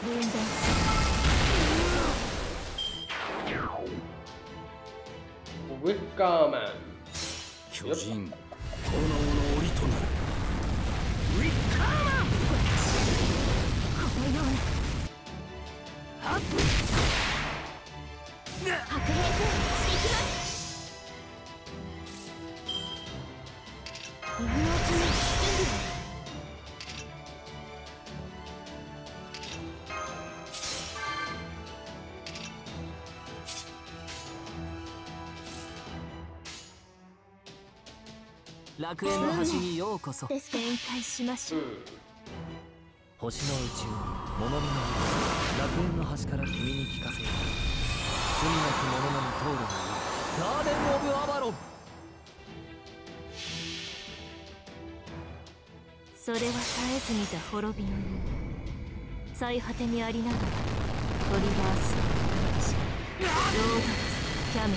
分断する。Wickerman. 巨人、炎の檻となる。ウィッカーマン。このような。はっ。白兵戦、行きます。今のうちに準備。楽園の端にようこそ。展開しましょう。星の宇宙、物見の楽園の端から君に聞かせよう。罪なき者のみ通るがいい。ガーデン・オブ・アバロン。それは絶えず見た滅びの世最果てにありながらトリバースロードツキャメ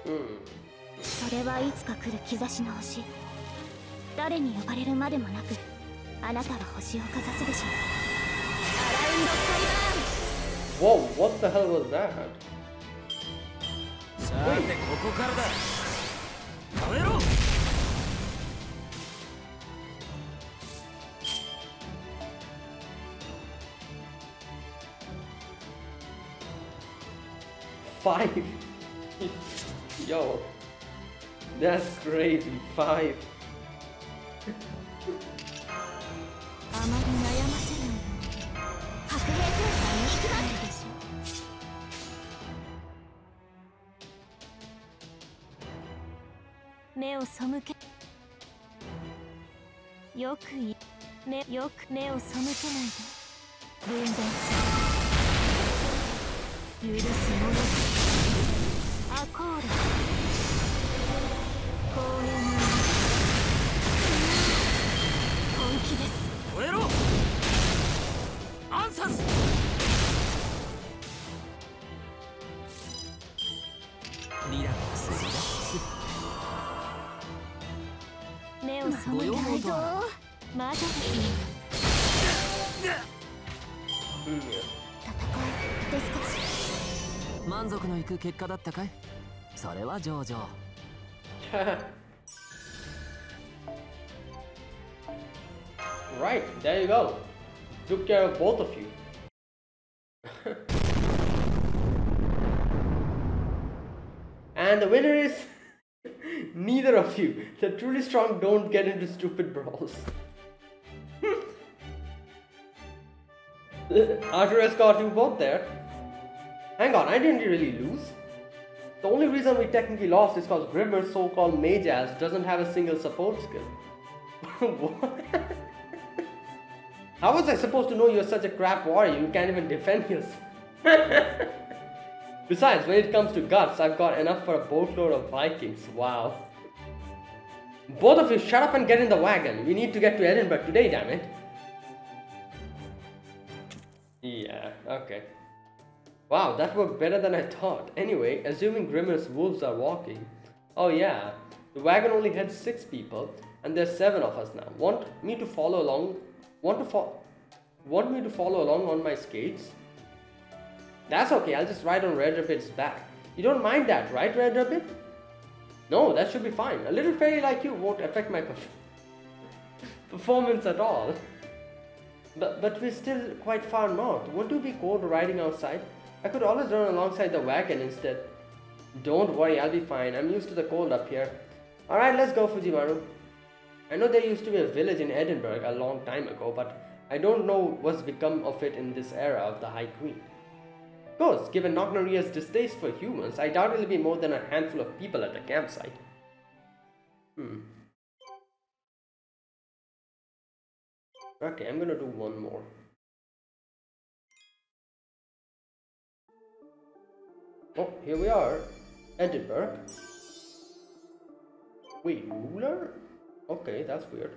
うん。それはいつか来る兆しの星。誰に呼ばれるまでもなくあなたは星をかざすでしょう。アラウンドカリバーン。 Whoa, what the hell was that? さてここからだ食べろ5. Yo, that's crazy. 5. あまり悩ませるのよ。白兵戦隊に行きますでしょ。目を背けよくいよく目を背けないで分断する許す者アコール公園の本気です燃えろアンサスリラックスリラックス目を背けないとまだですね戦いですか満足のいく結果だったかいそれは上々Right, there you go. Took care of both of you. And the winner is neither of you. The truly strong don't get into stupid brawls. Arthur has got you both there. Hang on, I didn't really lose. The only reason we technically lost is because Grimmer's so-called mage ass doesn't have a single support skill. What? How was I supposed to know you're such a crap warrior you can't even defend yourself? Besides, when it comes to guts, I've got enough for a boatload of Vikings. Wow. Both of you, shut up and get in the wagon. We need to get to Edinburgh today, damn it. Yeah, okay. Wow, that worked better than I thought. Anyway, assuming Grimmer's wolves are walking. Oh yeah, the wagon only had 6 people, and there's 7 of us now. Want me to follow along? Want me to follow along on my skates? That's okay, I'll just ride on Red Rabbit's back. You don't mind that, right, Red Rabbit? No, that should be fine. A little fairy like you won't affect my performance at all. But we're still quite far north. Won't it be cold riding outside? I could always run alongside the wagon instead. Don't worry, I'll be fine. I'm used to the cold up here. Alright, let's go, Fujimaru. I know there used to be a village in Edinburgh a long time ago, but I don't know what's become of it in this era of the High Queen. Of course, given Knockneria's distaste for humans, I doubt it'll be more than a handful of people at the campsite. Okay, I'm gonna do one more. Oh, here we are. Edinburgh. Wait, ruler? Okay, that's weird.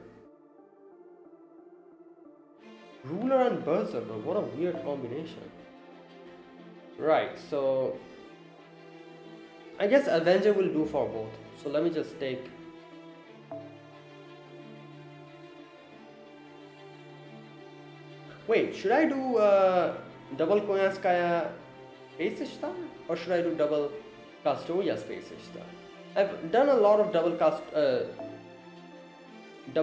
Ruler and Berserker, what a weird combination. Right, so I guess Avenger will do for both. So let me just take. Wait, should I do double Koyanskaya Space Star? Or should I do double Castoria Space Star? I've done a lot of double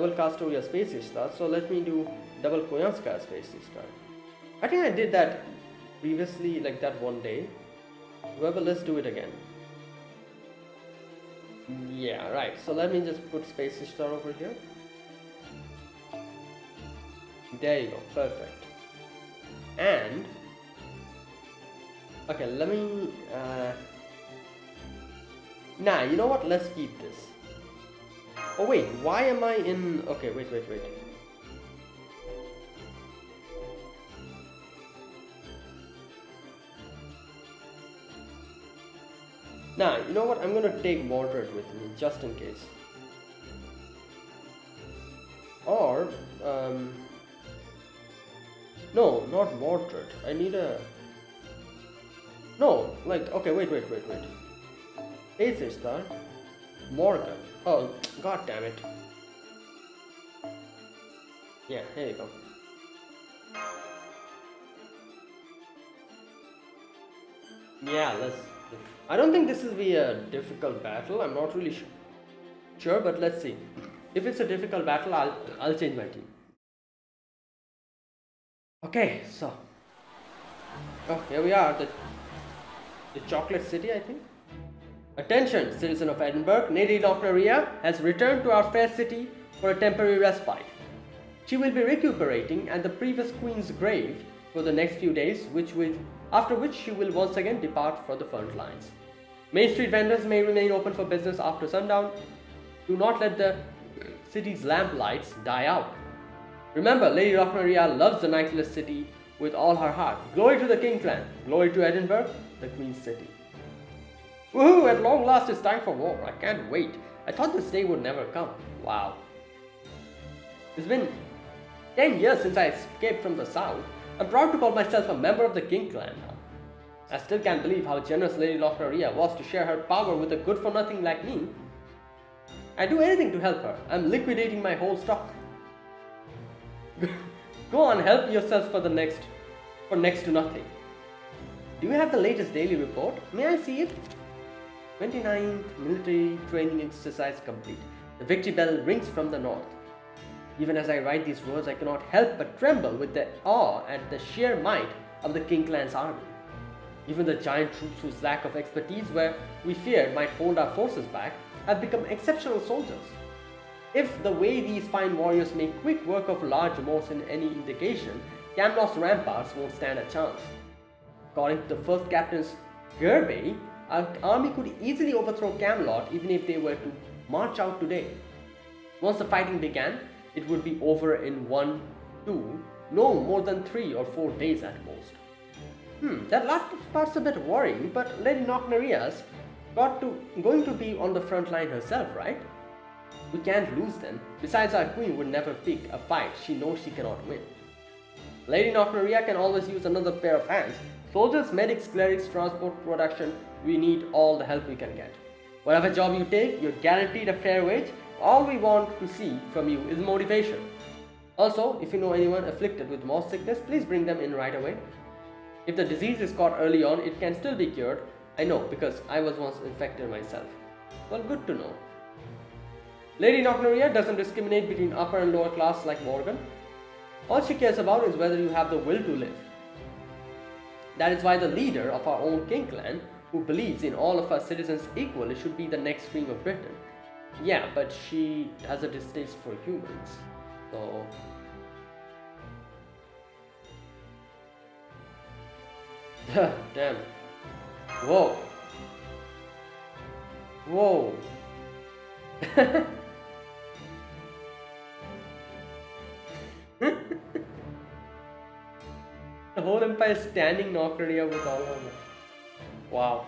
Castoria Space Star, so let me do double Koyanskaya Space Star. I think I did that previously, like that one day. However, let's do it again. Yeah, right. So let me just put Space Star over here. There you go, perfect. And okay, let me nah, you know what, let's keep this. Oh wait, why am I in... Okay, wait. Nah, you know what, I'm gonna take Mordred with me, just in case. Or no, not Mordred. I need a no. Like okay, wait. Aethystar, Morgan. Oh, god damn it. Yeah, here you go. Yeah, let's. I don't think this will be a difficult battle. I'm not really sure, but let's see. If it's a difficult battle, I'll change my team. Okay, so here we are, the chocolate city, I think. Attention, citizen of Edinburgh, Lady Lochnaria has returned to our fair city for a temporary respite. She will be recuperating at the previous queen's grave for the next few days, after which she will once again depart for the front lines. Main street vendors may remain open for business after sundown. Do not let the city's lamp lights die out. Remember, Lady Lochnaria loves the nightless city with all her heart. Glory to the King Clan. Glory to Edinburgh, the Queen's city. Woohoo! At long last it's time for war. I can't wait. I thought this day would never come. Wow. It's been 10 years since I escaped from the south. I'm proud to call myself a member of the King Clan now. I still can't believe how generous Lady Lochnaria was to share her power with a good-for-nothing like me. I'd do anything to help her. I'm liquidating my whole stock. Go on, help yourself for next to nothing. Do you have the latest daily report? May I see it? 29th military training exercise complete. The victory bell rings from the north. Even as I write these words, I cannot help but tremble with the awe at the sheer might of the King Clan's army. Even the giant troops whose lack of expertise we feared might hold our forces back have become exceptional soldiers. If the way these fine warriors make quick work of large moats in any indication, Camelot's ramparts won't stand a chance. According to the first captain's Gerbey, our army could easily overthrow Camelot even if they were to march out today. Once the fighting began, it would be over in 1, 2, no more than 3 or 4 days at most. That last part's a bit worrying, but Lady Lochnaria's going to be on the front line herself, right? We can't lose then. Besides, our queen would never pick a fight she knows she cannot win. Lady Lochnaria can always use another pair of hands. Soldiers, medics, clerics, transport, production, we need all the help we can get. Whatever job you take, you're guaranteed a fair wage. All we want to see from you is motivation. Also, if you know anyone afflicted with mouse sickness, please bring them in right away. If the disease is caught early on, it can still be cured. I know, because I was once infected myself. Well, good to know. Lady Lochnaria doesn't discriminate between upper and lower class like Morgan. All she cares about is whether you have the will to live. That is why the leader of our own King Clan, who believes in all of our citizens equally, should be the next Queen of Britain. Yeah, but she has a distaste for humans, so... Damn. Whoa. Whoa. The whole empire is standing Lochnaria with all of them. Wow.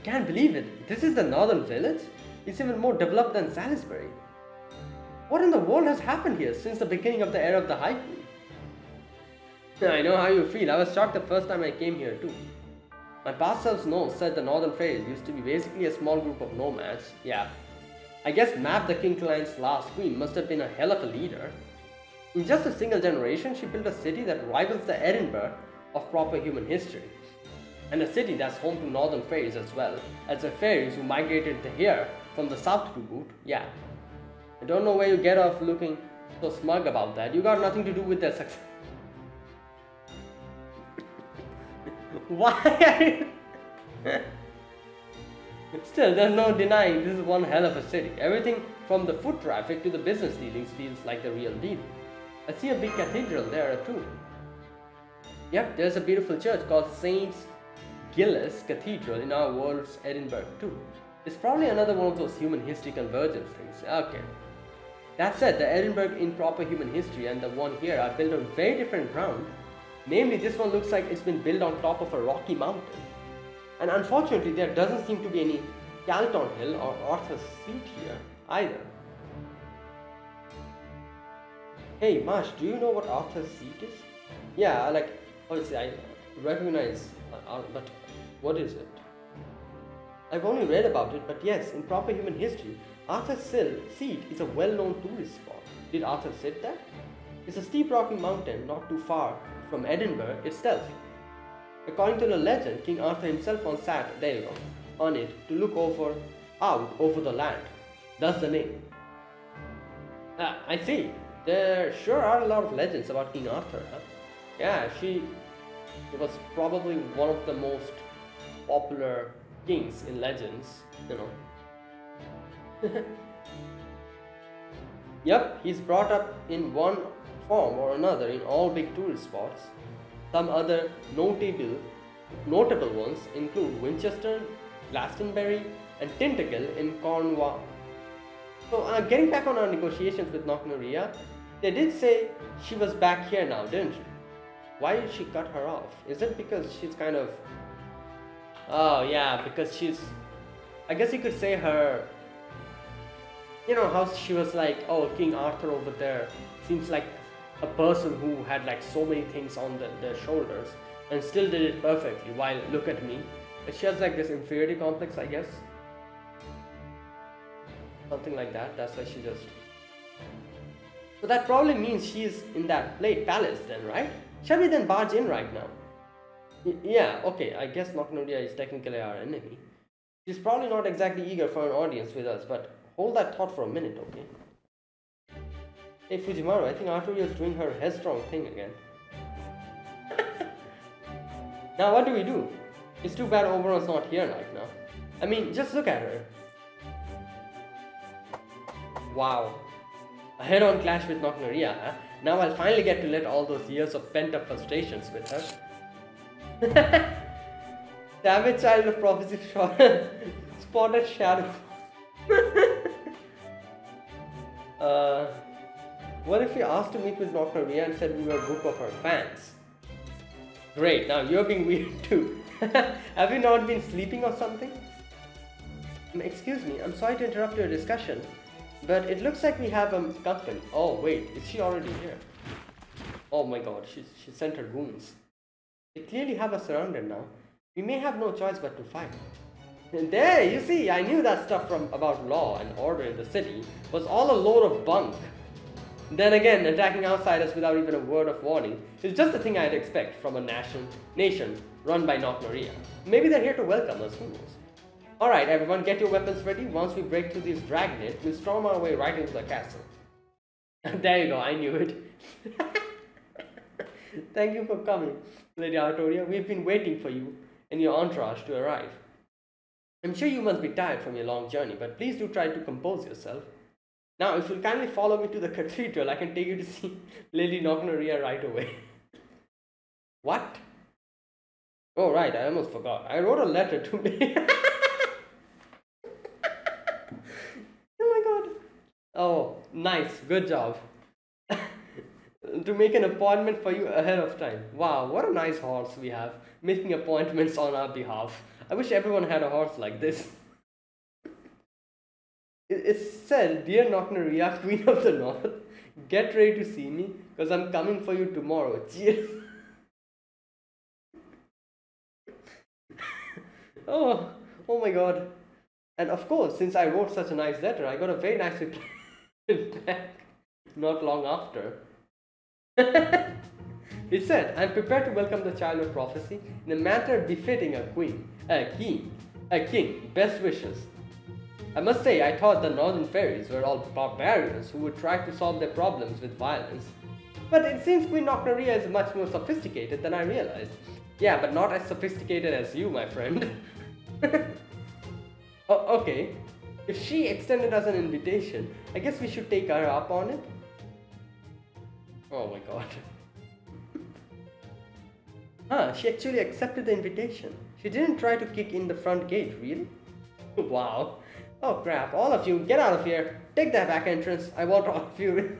Can't believe it. This is the northern village? It's even more developed than Salisbury. What in the world has happened here since the beginning of the era of the High Queen? I know how you feel. I was shocked the first time I came here too. My past selves said the Northern Fairies used to be basically a small group of nomads. Yeah. I guess Mab, the King Clan's last queen, must have been a hell of a leader. In just a single generation, she built a city that rivals the Edinburgh of proper human history. And a city that's home to Northern Fairies as well, as the fairies who migrated here from the south to boot. Yeah. I don't know where you get off looking so smug about that. You got nothing to do with their success. Why are you... Still, there's no denying this is one hell of a city. Everything from the foot traffic to the business dealings feels like the real deal. I see a big cathedral there too. Yep, there's a beautiful church called St. Giles Cathedral in our world's Edinburgh too. It's probably another one of those human history convergence things. Okay. That said, the Edinburgh in proper human history and the one here are built on very different ground. Namely, this one looks like it's been built on top of a rocky mountain. And unfortunately, there doesn't seem to be any Calton Hill or Arthur's Seat here either. Hey Marsh, do you know what Arthur's seat is? Yeah, like, obviously I recognize, but what is it? I've only read about it, but yes, in proper human history, Arthur's seat is a well-known tourist spot. Did Arthur sit there? It's a steep rocky mountain not too far from Edinburgh itself. According to the legend, King Arthur himself once sat there on it to look out over the land. Thus the name. I see. There sure are a lot of legends about King Arthur, huh? Yeah, he was probably one of the most popular kings in legends, you know. Yep, he's brought up in one form or another in all big tourist spots. Some other notable ones include Winchester, Glastonbury, and Tintagel in Cornwall. So, getting back on our negotiations with Knocknaria, they did say she was back here now, didn't she? Why did she cut her off? Is it because she's kind of... Oh yeah, because she's... I guess you could say her... You know how she was like, oh, King Arthur over there seems like a person who had like so many things on their shoulders and still did it perfectly, while look at me. She has like this inferiority complex, I guess. Something like that, that's why she just... So that probably means she's in that palace then, right? Shall we then barge in right now? Yeah, okay, I guess Knocknaria is technically our enemy. She's probably not exactly eager for an audience with us, but hold that thought for a minute, okay? Hey Fujimaru, I think Arturia is doing her headstrong thing again. Now what do? It's too bad Oberon's not here right now. I mean, just look at her. Wow. A head-on clash with Knocknaria, huh? Now I'll finally get to let all those years of pent-up frustrations with her. Savage Child of Prophecy spotted shadow. What if we asked to meet with Knocknaria and said we were a group of her fans? Great, now you're being weird too. Have you not been sleeping or something? Excuse me, I'm sorry to interrupt your discussion, but it looks like we have company. Oh wait, is she already here? Oh my god, she sent her goons. They clearly have us surrounded now. We may have no choice but to fight. And there, you see, I knew that stuff about law and order in the city was all a load of bunk. Then again, attacking outsiders without even a word of warning is just the thing I'd expect from a nation run by Knocknaria. Maybe they're here to welcome us, who knows? Alright everyone, get your weapons ready. Once we break through this dragnet, we'll storm our way right into the castle. There you go, I knew it. Thank you for coming, Lady Arturia. We've been waiting for you and your entourage to arrive. I'm sure you must be tired from your long journey, but please do try to compose yourself. Now, if you'll kindly follow me to the cathedral, I can take you to see Lady Knocknaria right away. What? Oh right, I almost forgot. I wrote a letter to me. Oh my god. Oh, nice. Good job. To make an appointment for you ahead of time. Wow, what a nice horse we have, making appointments on our behalf. I wish everyone had a horse like this. It said, Dear Knocknaria, Queen of the North, get ready to see me, because I'm coming for you tomorrow. Cheers. Oh my god. And of course, since I wrote such a nice letter, I got a very nice reply back not long after. It said, I'm prepared to welcome the Child of Prophecy in a manner befitting a king. Best wishes. I must say, I thought the Northern Fairies were all barbarians who would try to solve their problems with violence. But it seems Queen Knocknaria is much more sophisticated than I realized. Yeah, but not as sophisticated as you, my friend. Oh, okay. If she extended us an invitation, I guess we should take her up on it. Oh my god. She actually accepted the invitation. She didn't try to kick in the front gate, really? Wow. Oh crap, all of you, get out of here. Take that back entrance. I want all of you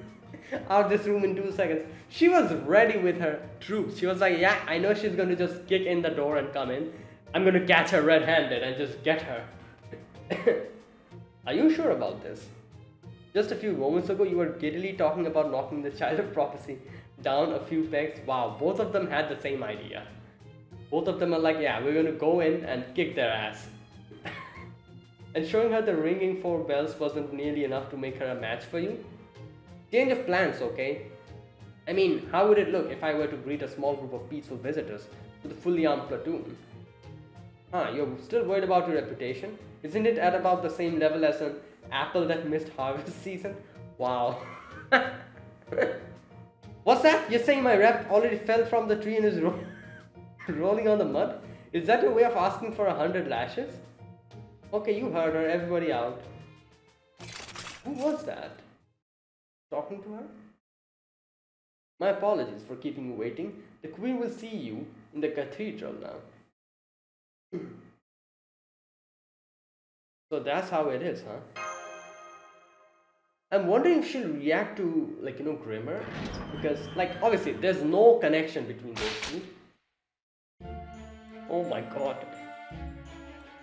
out this room in 2 seconds. She was ready with her troops. She was like, yeah, I know she's going to just kick in the door and come in. I'm going to catch her red-handed and just get her. Are you sure about this? Just a few moments ago, you were giddily talking about knocking the Child of Prophecy down a few pegs. Wow, both of them had the same idea. Both of them are like, yeah, we're gonna go in and kick their ass. And showing her the ringing 4 bells wasn't nearly enough to make her a match for you? Change of plans, okay? I mean, how would it look if I were to greet a small group of peaceful visitors with a fully armed platoon? Huh, you're still worried about your reputation? Isn't it at about the same level as an apple that missed harvest season? Wow. What's that? You're saying my rep already fell from the tree and is rolling on the mud? Is that your way of asking for 100 lashes? Okay, you heard her. Everybody out. Who was that? Talking to her? My apologies for keeping you waiting. The queen will see you in the cathedral now. So that's how it is, huh? I'm wondering if she'll react to, like, you know, Grimmer. Because, like, obviously, there's no connection between those two. Oh my god.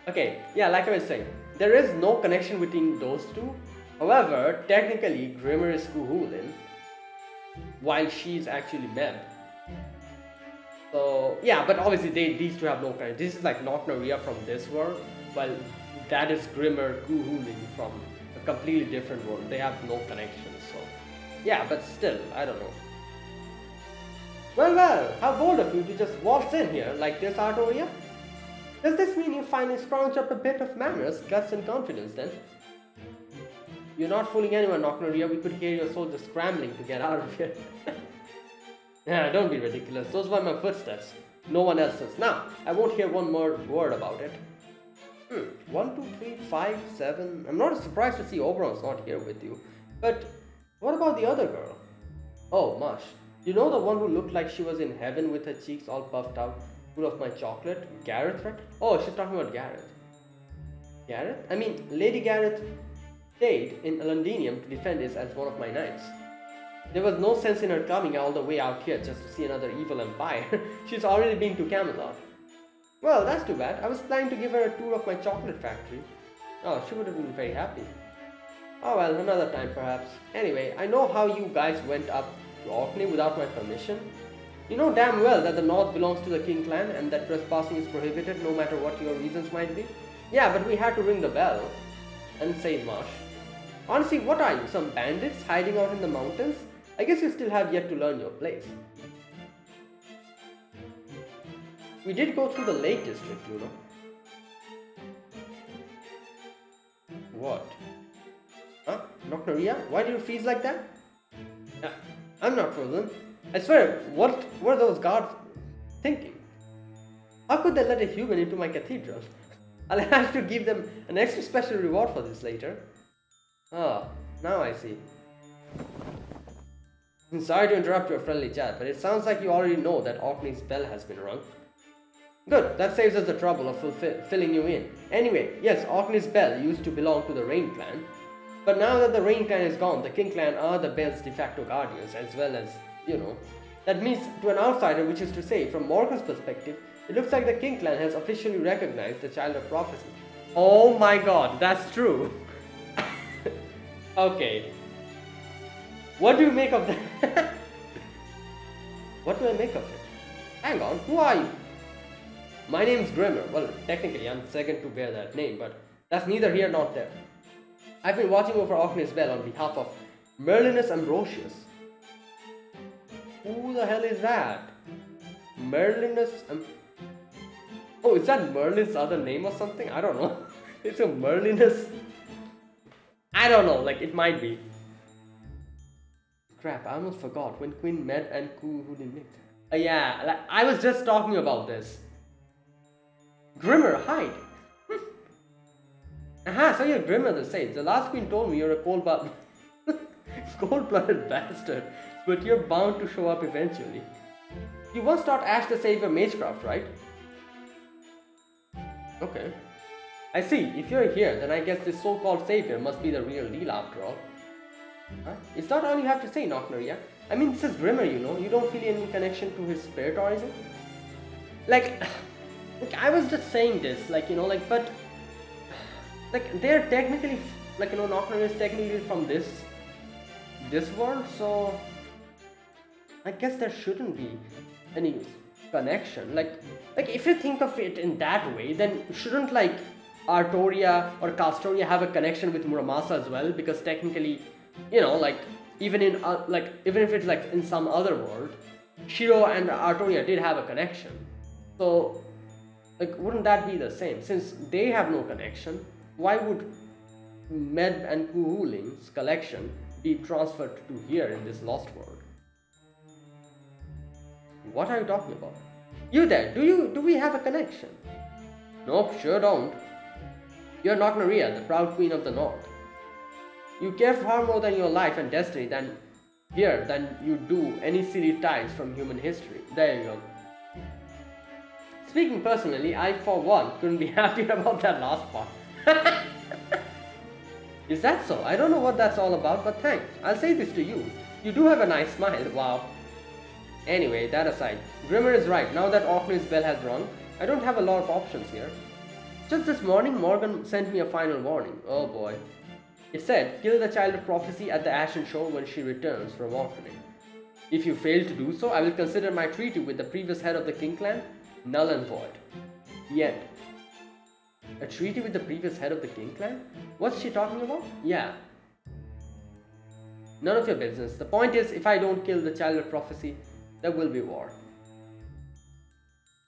Okay, yeah, like I was saying, there is no connection between those two. However, technically, Grimmer is Kuhulin, while she's actually Meb. So, yeah, but obviously these two have no connection. This is like Nocnaria from this world, while that is Grimmer Kuhulin from a completely different world. They have no connection, so... yeah, but still, I don't know. Well, how bold of you to just waltz in here like this, Artoria? Does this mean you finally scrounged up a bit of manners, guts and confidence then? You're not fooling anyone, Nocnaria. We could hear your soldiers scrambling to get out of here. Yeah, don't be ridiculous. Those were my footsteps. No one else's. Now, I won't hear one more word about it. 1, 2, 3, 5, 7. I'm not surprised to see Oberon's not here with you. But what about the other girl? Oh, Mush. You know the one who looked like she was in heaven with her cheeks all puffed out, full of my chocolate? Gareth, right? Oh, she's talking about Gareth. Gareth? I mean, Lady Gareth stayed in Londinium to defend us as one of my knights. There was no sense in her coming all the way out here just to see another evil empire. She's already been to Camelot. Well, that's too bad. I was planning to give her a tour of my chocolate factory. Oh, she would have been very happy. Oh well, another time perhaps. Anyway, I know how you guys went up to Orkney without my permission. You know damn well that the north belongs to the King clan and that trespassing is prohibited no matter what your reasons might be. Yeah, but we had to ring the bell. And say Marsh. Honestly, what are you, some bandits hiding out in the mountains? I guess you still have yet to learn your place. We did go through the Lake District, you know. What? Huh? Nocnaria? Why do you freeze like that? I'm not frozen. I swear, what were those guards thinking? How could they let a human into my cathedral? I'll have to give them an extra special reward for this later. Ah, now I see. Sorry to interrupt your friendly chat, but it sounds like you already know that Orkney's bell has been rung. Good, that saves us the trouble of filling you in. Anyway, yes, Orkney's bell used to belong to the Rain clan. But now that the Rain clan is gone, the King clan are the bell's de facto guardians, as well as, you know. That means to an outsider, which is to say, from Morgan's perspective, it looks like the King clan has officially recognized the Child of Prophecy. Oh my god, that's true. Okay. What do you make of that? What do I make of it? Hang on, who are you? My name's Grimmer. Well, technically I'm second to bear that name, but that's neither here nor there. I've been watching over Orkney's bell on behalf of Merlinus Ambrosius. Who the hell is that? Merlinus Oh, is that Merlin's other name or something? I don't know. It's a Merlinus. I don't know, like it might be. Crap, I almost forgot when Queen met and Kuhulin met. Yeah, like, I was just talking about this. Grimmer, hide! Aha, so you're Grimmer the Sage. The last queen told me you're a cold-blooded bastard, but you're bound to show up eventually. You once taught Ash the Savior Magecraft, right? Okay. I see, if you're here, then I guess this so-called savior must be the real deal after all. Huh? It's not all you have to say, Nocnaria. I mean, this is Grimmer, you know. You don't feel any connection to his spirit or anything? Like, I was just saying this, like, you know, like, but... Like, they're technically, like, you know, Nocnaria is technically from this this world, so I guess there shouldn't be any connection. Like if you think of it in that way, then shouldn't like Artoria or Castoria have a connection with Muramasa as well? Because technically, you know, like even in even if it's like in some other world, Shiro and Artoria did have a connection. So like wouldn't that be the same? Since they have no connection, why would Med and Kuhuling's collection be transferred to here in this lost world? What are you talking about? You there, do we have a connection? Nope, sure don't. You're Nocnaria, the proud queen of the north. You care far more than your life and destiny than you do any silly ties from human history. There you go. Speaking personally, I for one couldn't be happier about that last part. Is that so? I don't know what that's all about, but thanks. I'll say this to you. You do have a nice smile, wow. Anyway, that aside, Grimmer is right. Now that Orkney's bell has rung, I don't have a lot of options here. Just this morning, Morgan sent me a final warning. Oh boy. It said, kill the Child of Prophecy at the Ashen Shore when she returns from Orkney. If you fail to do so, I will consider my treaty with the previous head of the King Clan null and void. The end. A treaty with the previous head of the King Clan? What's she talking about? Yeah. None of your business. The point is, if I don't kill the Child of Prophecy, there will be war.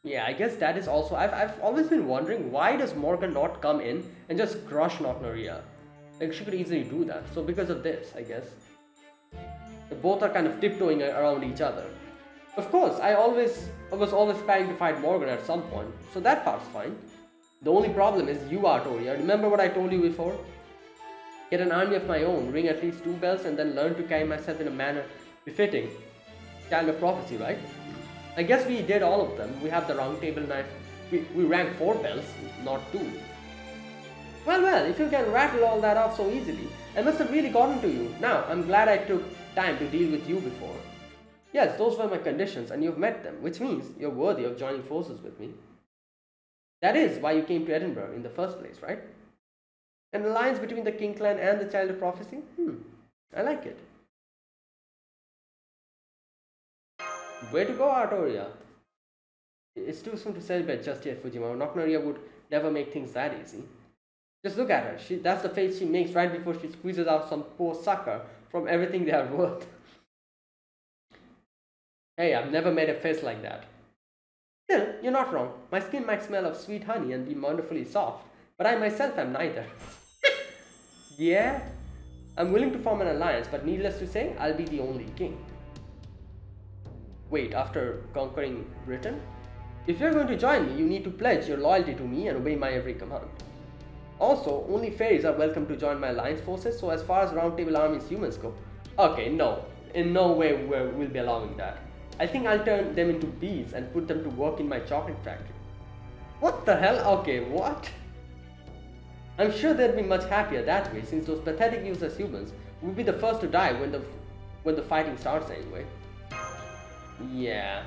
Yeah, I guess that is also... I've always been wondering, why does Morgan not come in and just crush Nocnaria? Like, she could easily do that. So because of this, I guess. They both are kind of tiptoeing around each other. Of course, I was always planning to fight Morgan at some point, so that part's fine. The only problem is you, Artoria. Remember what I told you before? Get an army of my own, ring at least 2 bells, and then learn to carry myself in a manner befitting Child of Prophecy, right? I guess we did all of them. We have the round table knife. We rang 4 bells, not 2. Well, if you can rattle all that off so easily, I must have really gotten to you. Now, I'm glad I took time to deal with you before. Yes, those were my conditions and you've met them, which means you're worthy of joining forces with me. That is why you came to Edinburgh in the first place, right? An alliance between the King Clan and the Child of Prophecy? I like it. Way to go, Artoria. It's too soon to celebrate just yet, Fujimaro. Nocnaria would never make things that easy. Just look at her. That's the face she makes right before she squeezes out some poor sucker from everything they are worth. Hey, I've never made a face like that. Still, you're not wrong. My skin might smell of sweet honey and be wonderfully soft, but I myself am neither. Yeah? I'm willing to form an alliance, but needless to say, I'll be the only king. Wait, after conquering Britain? If you're going to join me, you need to pledge your loyalty to me and obey my every command. Also, only fairies are welcome to join my alliance forces, so as far as Round Table Army's humans go... Okay, no. In no way we'll be allowing that. I think I'll turn them into bees and put them to work in my chocolate factory. What the hell? Okay, what? I'm sure they'd be much happier that way, since those pathetic useless humans will be the first to die when the fighting starts anyway. Yeah,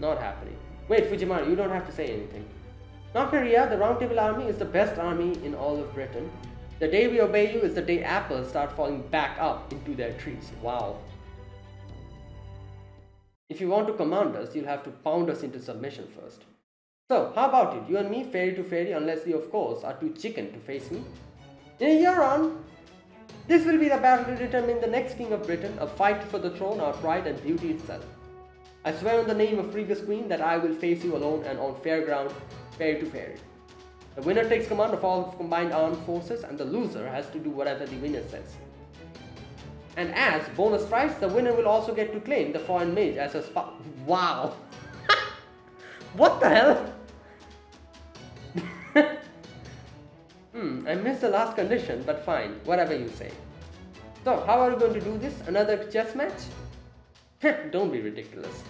not happening. Wait, Fujimaru, you don't have to say anything. Nocnaria, the Round Table Army is the best army in all of Britain. The day we obey you is the day apples start falling back up into their trees. Wow. If you want to command us, you'll have to pound us into submission first. So, how about it? You and me, fairy to fairy, unless you, of course, are too chicken to face me. In a year on, this will be the battle to determine the next king of Britain, a fight for the throne, our pride and beauty itself. I swear on the name of previous queen that I will face you alone and on fair ground, fairy to fairy. The winner takes command of all combined armed forces, and the loser has to do whatever the winner says. And as bonus prize, the winner will also get to claim the foreign mage as a spouse. Wow! What the hell? I missed the last condition, but fine, whatever you say. So, how are we going to do this? Another chess match? Don't be ridiculous.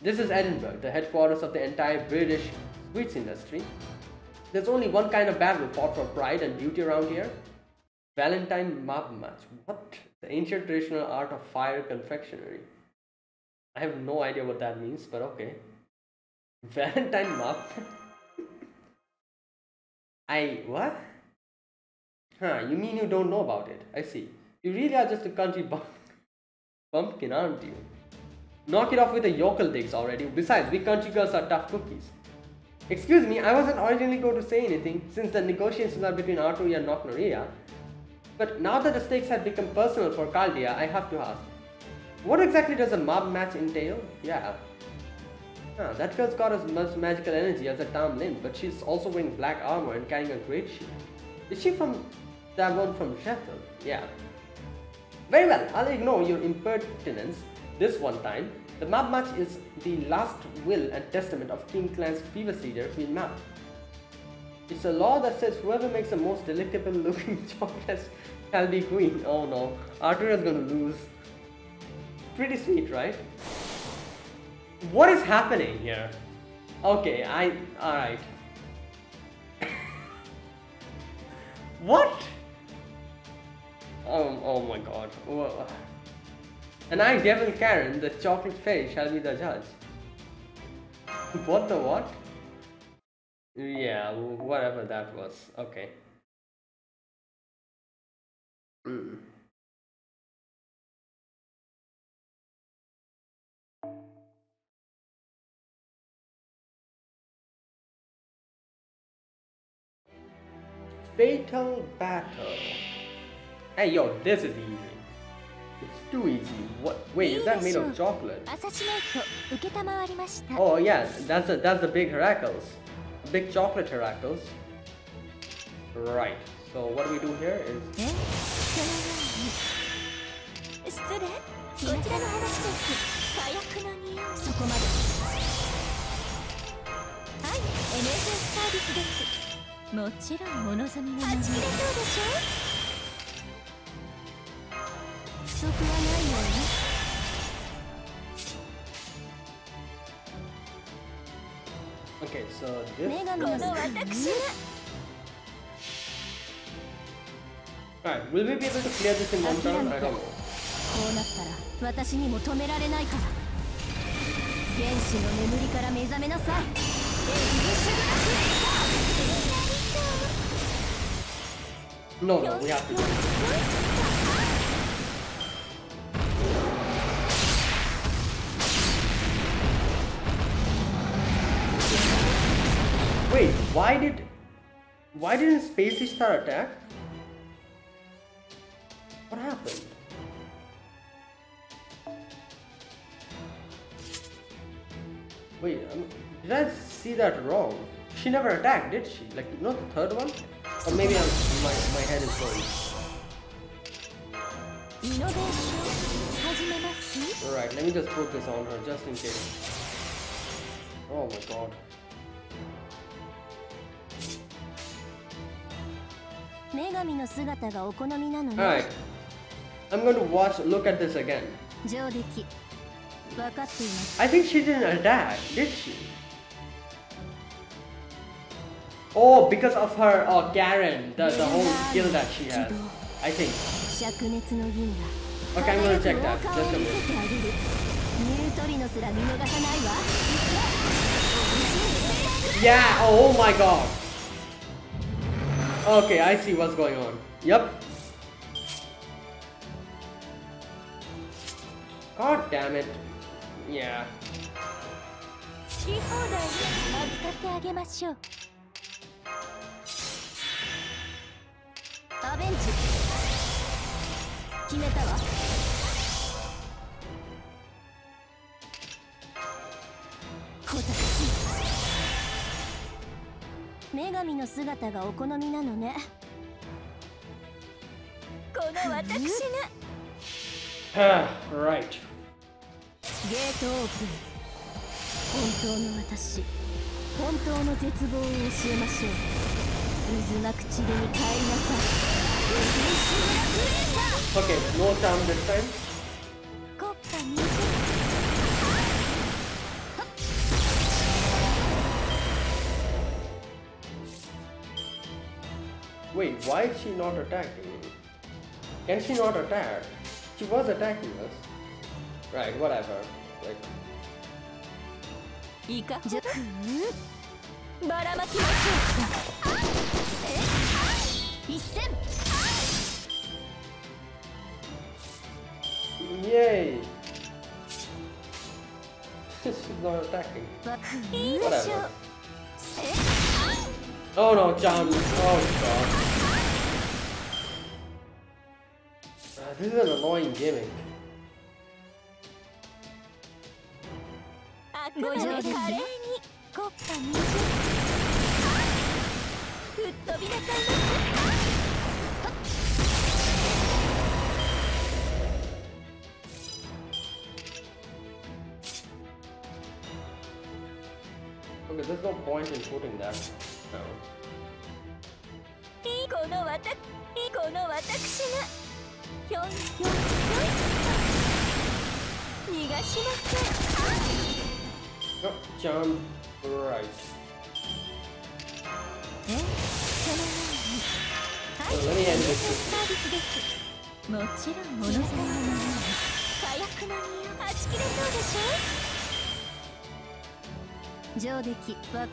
This is Edinburgh, the headquarters of the entire British sweets industry. There's only one kind of battle fought for pride and beauty around here. Valentine Mob Match. What? The ancient traditional art of fire confectionery. I have no idea what that means, but okay. Valentine Mob. What? You mean you don't know about it? I see. You really are just a country bumpkin, aren't you? Knock it off with the yokel dicks already. Besides, we country girls are tough cookies. Excuse me, I wasn't originally going to say anything since the negotiations are between Arturia and Noc Noria. But now that the stakes have become personal for Chaldea, I have to ask. What exactly does a mob match entail? Yeah. That girl's got as much magical energy as a Tam Lin, but she's also wearing black armor and carrying a great shield. Is she from that one from Sheffield? Yeah. Very well, I'll ignore your impertinence this one time. The mob match is the last will and testament of King Clan's previous leader, Queen Mab. It's a law that says whoever makes the most delectable looking chocolates shall be queen. Oh no, Arturia's gonna lose. Pretty sweet, right? What is happening here? Okay, alright. What? Oh my god. Whoa. And I, Devil Karen, the chocolate fairy, shall be the judge. What the what? Yeah, whatever that was. Okay. Fatal battle. Hey yo, this is easy. It's too easy. What? Wait, is that made of chocolate? Oh yeah, that's the big Heracles. Big chocolate Heracles. Right. So what do we do here is. Okay, so this. Alright, will we be able to clear this in one turn? I don't know. No, we have to do it. Wait, why didn't Spacey start attack? What happened? Wait, did I see that wrong? She never attacked, did she? Like, not the third one? Or maybe my head is going. Alright, let me just put this on her just in case. Oh my god. Alright, I'm going to look at this again. I think she didn't attack, did she? Oh, because of her Garen, the whole skill that she has, I think. Okay, I'm going to check that, just a minute. Yeah, oh my god. Okay, I see what's going on. Yep. God damn it. Yeah. Right. ゲートオープン。本当の私、本当の絶望を教えましょう。渦巻く地でに帰りなさい。Okay, no charm this time. コッパ20。Wait, why is she not attacking me? Can she not attack? She was attacking us. Right, whatever. Like. いいか。じゃばらまきましょう。一戦。is not attacking. わく優勝 Whatever. Oh no, jump! Oh god. This is an annoying gimmick. あくまで華麗にコッパに吹っ飛びなさいます Okay, there's no point in putting that. No. この私がひょんひょんひょん逃がしません No, jump right. そのように So let me end this. サービスですもちろん物様のように火薬の匂いはち切れそうでしょ上出来ワク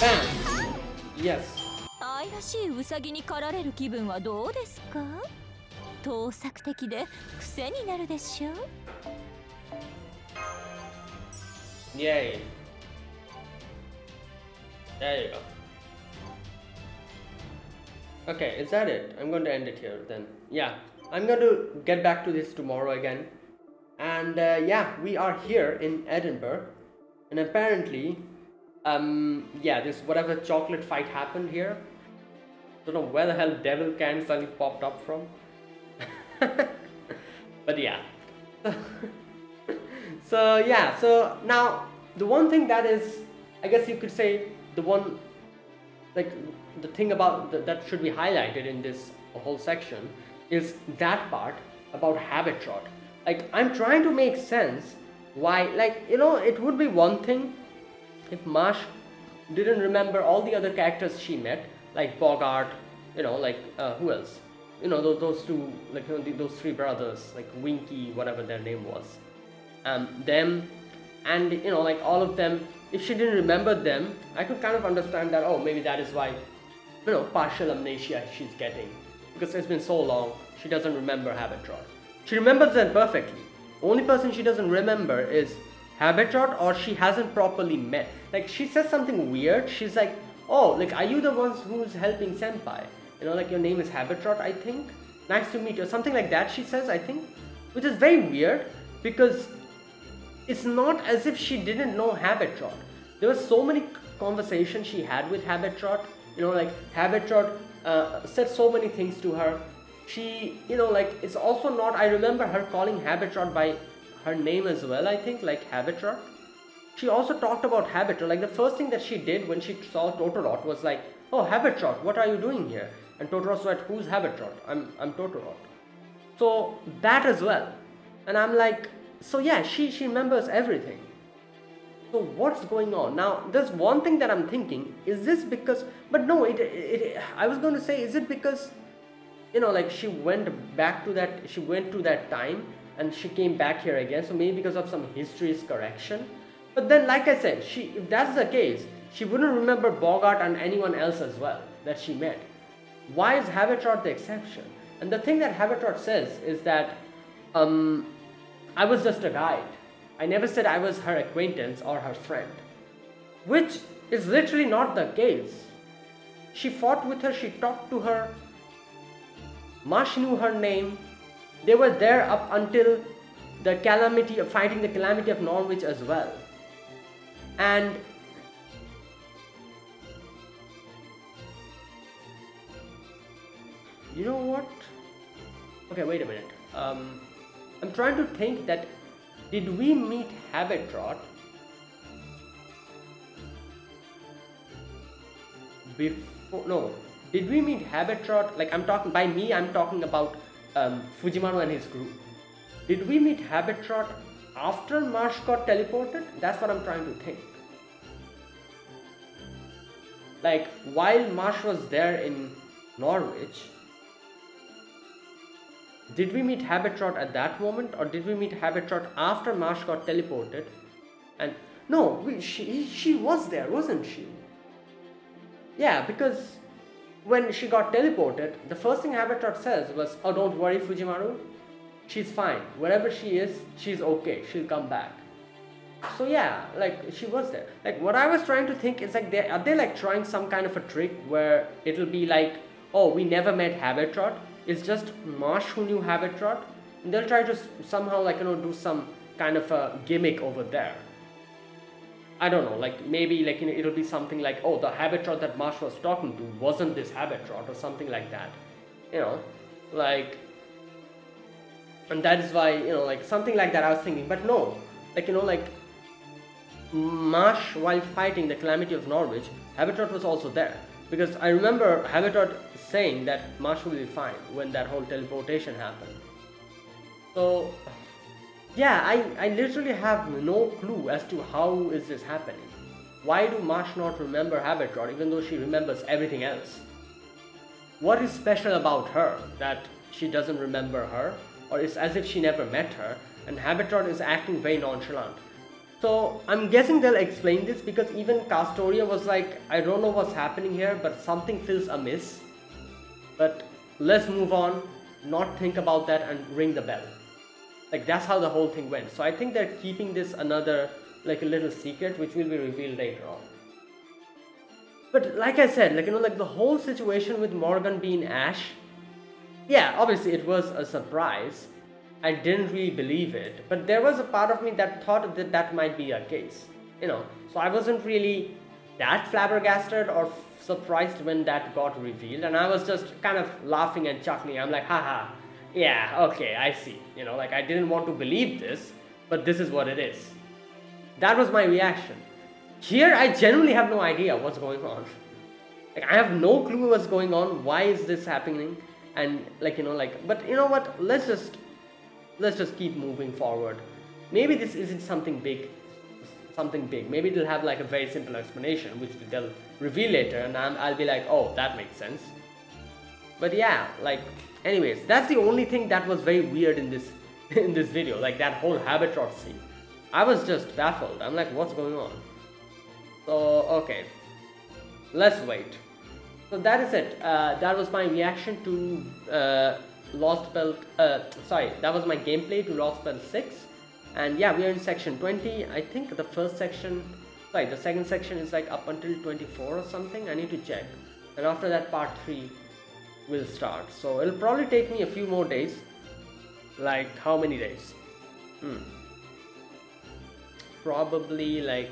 Bam! Yes. 愛らしいウサギに狩られる気分はどうですか盗作的で癖になるでしょ Yay. There you go. Okay, is that it? I'm going to end it here then. Yeah, I'm going to get back to this tomorrow again. And yeah, we are here in Edinburgh. And apparently, yeah, this whatever chocolate fight happened here. Don't know where the hell Devil Can suddenly popped up from. But yeah. So yeah, so now the one thing that is, I guess you could say, the one, like the thing about that should be highlighted in this whole section is that part about Habitrot. Like, I'm trying to make sense why, like, you know, it would be one thing if Marsh didn't remember all the other characters she met, like Bogart, you know, like who else, you know, those two, like, you know, those three brothers, like Winky, whatever their name was, them, and you know, like all of them. If she didn't remember them, I could kind of understand that, oh, maybe that is why, you know, partial amnesia she's getting, because it's been so long, she doesn't remember Habitrot. She remembers them perfectly. Only person she doesn't remember is Habitrot, or she hasn't properly met. Like, she says something weird. She's like, oh, like, are you the ones who's helping Senpai? You know, like, your name is Habitrot, I think. Nice to meet you. Something like that she says, I think. Which is very weird, because it's not as if she didn't know Habitrot. There were so many conversations she had with Habitrot. You know, like, Habitrot said so many things to her. She, you know, like, it's also not, I remember her calling Habitrot by her name as well, I think, like Habitrot. She also talked about Habitrot. Like, the first thing that she did when she saw Totoroth was like, oh, Habitrot, what are you doing here? And Totoroth said, who's Habitrot? I'm Totoroth. So, that as well. And I'm like, so yeah, she remembers everything. So what's going on? Now, there's one thing that I'm thinking, is this because, but no, I was going to say, is it because, you know, like, she went back to that, she went to that time and she came back here again, so maybe because of some history's correction. But then, like I said, if that's the case, she wouldn't remember Bogart and anyone else as well that she met. Why is Habitrot the exception? And the thing that Habitrot says is that, I was just a guide. I never said I was her acquaintance or her friend. Which is literally not the case. She fought with her, she talked to her, Marsh knew her name. They were there up until the calamity of fighting the calamity of Norwich as well. And you know what? Okay, wait a minute. I'm trying to think that, did we meet Habitrot before? No. Did we meet Habitrot? Like, I'm talking, by me, I'm talking about Fujimaru and his group. Did we meet Habitrot after Marsh got teleported? That's what I'm trying to think. Like, while Marsh was there in Norwich, did we meet Habitrot at that moment, or did we meet Habitrot after Marsh got teleported? And no, she was there, wasn't she? Yeah, because when she got teleported, the first thing Habitrot says was, oh, don't worry, Fujimaru. she's fine. Wherever she is, she's okay. She'll come back. So yeah, like she was there. Like what I was trying to think is like, are they like trying some kind of a trick where it'll be like, oh, we never met Habitrot. It's just Marsh who knew Habitrot. And they'll try to somehow like, you know, do some kind of a gimmick over there. I don't know, like maybe like, you know, it'll be something like, oh, the Habitrot that Marsh was talking to wasn't this Habitrot or something like that. You know, like, and that is why, you know, like something like that I was thinking. But no, like, you know, like Marsh, while fighting the Calamity of Norwich, Habitrot was also there. Because I remember Habitrot saying that Marsh will be fine when that whole teleportation happened. So yeah, I literally have no clue as to how is this happening. Why do Marsh not remember Habitrot even though she remembers everything else? What is special about her that she doesn't remember her, or it's as if she never met her, and Habitrot is acting very nonchalant? So I'm guessing they'll explain this, because even Castoria was like, I don't know what's happening here, but something feels amiss. But let's move on, not think about that and ring the bell. Like that's how the whole thing went. So I think they're keeping this another, like a little secret, which will be revealed later on. But like I said, like, you know, like the whole situation with Morgan being Ash, yeah, obviously it was a surprise. I didn't really believe it, but there was a part of me that thought that that might be a case, you know. So I wasn't really that flabbergasted or surprised when that got revealed, and I was just kind of laughing and chuckling. I'm like, haha, yeah, okay, I see. You know, like I didn't want to believe this, but this is what it is. That was my reaction. Here, I genuinely have no idea what's going on. Like I have no clue what's going on. Why is this happening? And like, you know, like, but you know what? Let's just keep moving forward. Maybe this isn't something big. Maybe it'll have like a very simple explanation, which they'll reveal later, and I'll be like, oh, that makes sense. But yeah, like, anyways, that's the only thing that was very weird in this video, like that whole Habitrot scene. I was just baffled. I'm like, what's going on? So okay, let's wait. So that is it. That was my reaction to Lost Belt. That was my gameplay to Lost Belt 6. And yeah, we are in section 20. I think the first section, the second section is like up until 24 or something. I need to check. And after that, part 3 will start. So it'll probably take me a few more days. Like how many days? Probably like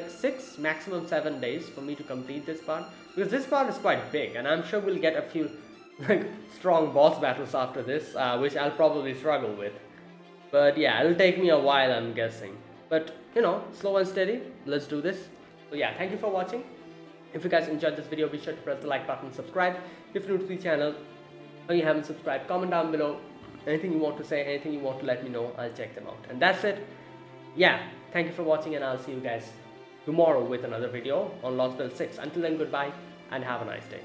6, maximum 7 days for me to complete this part. Because this part is quite big, and I'm sure we'll get a few like strong boss battles after this, which I'll probably struggle with. But yeah, it'll take me a while, I'm guessing. But you know, slow and steady, let's do this. So yeah, thank you for watching. If you guys enjoyed this video, be sure to press the like button, subscribe if you're new to the channel, or you haven't subscribed. Comment down below anything you want to say, anything you want to let me know. I'll check them out. And that's it. Yeah, thank you for watching, and I'll see you guys tomorrow with another video on Lost Belt 6. Until then, goodbye and have a nice day.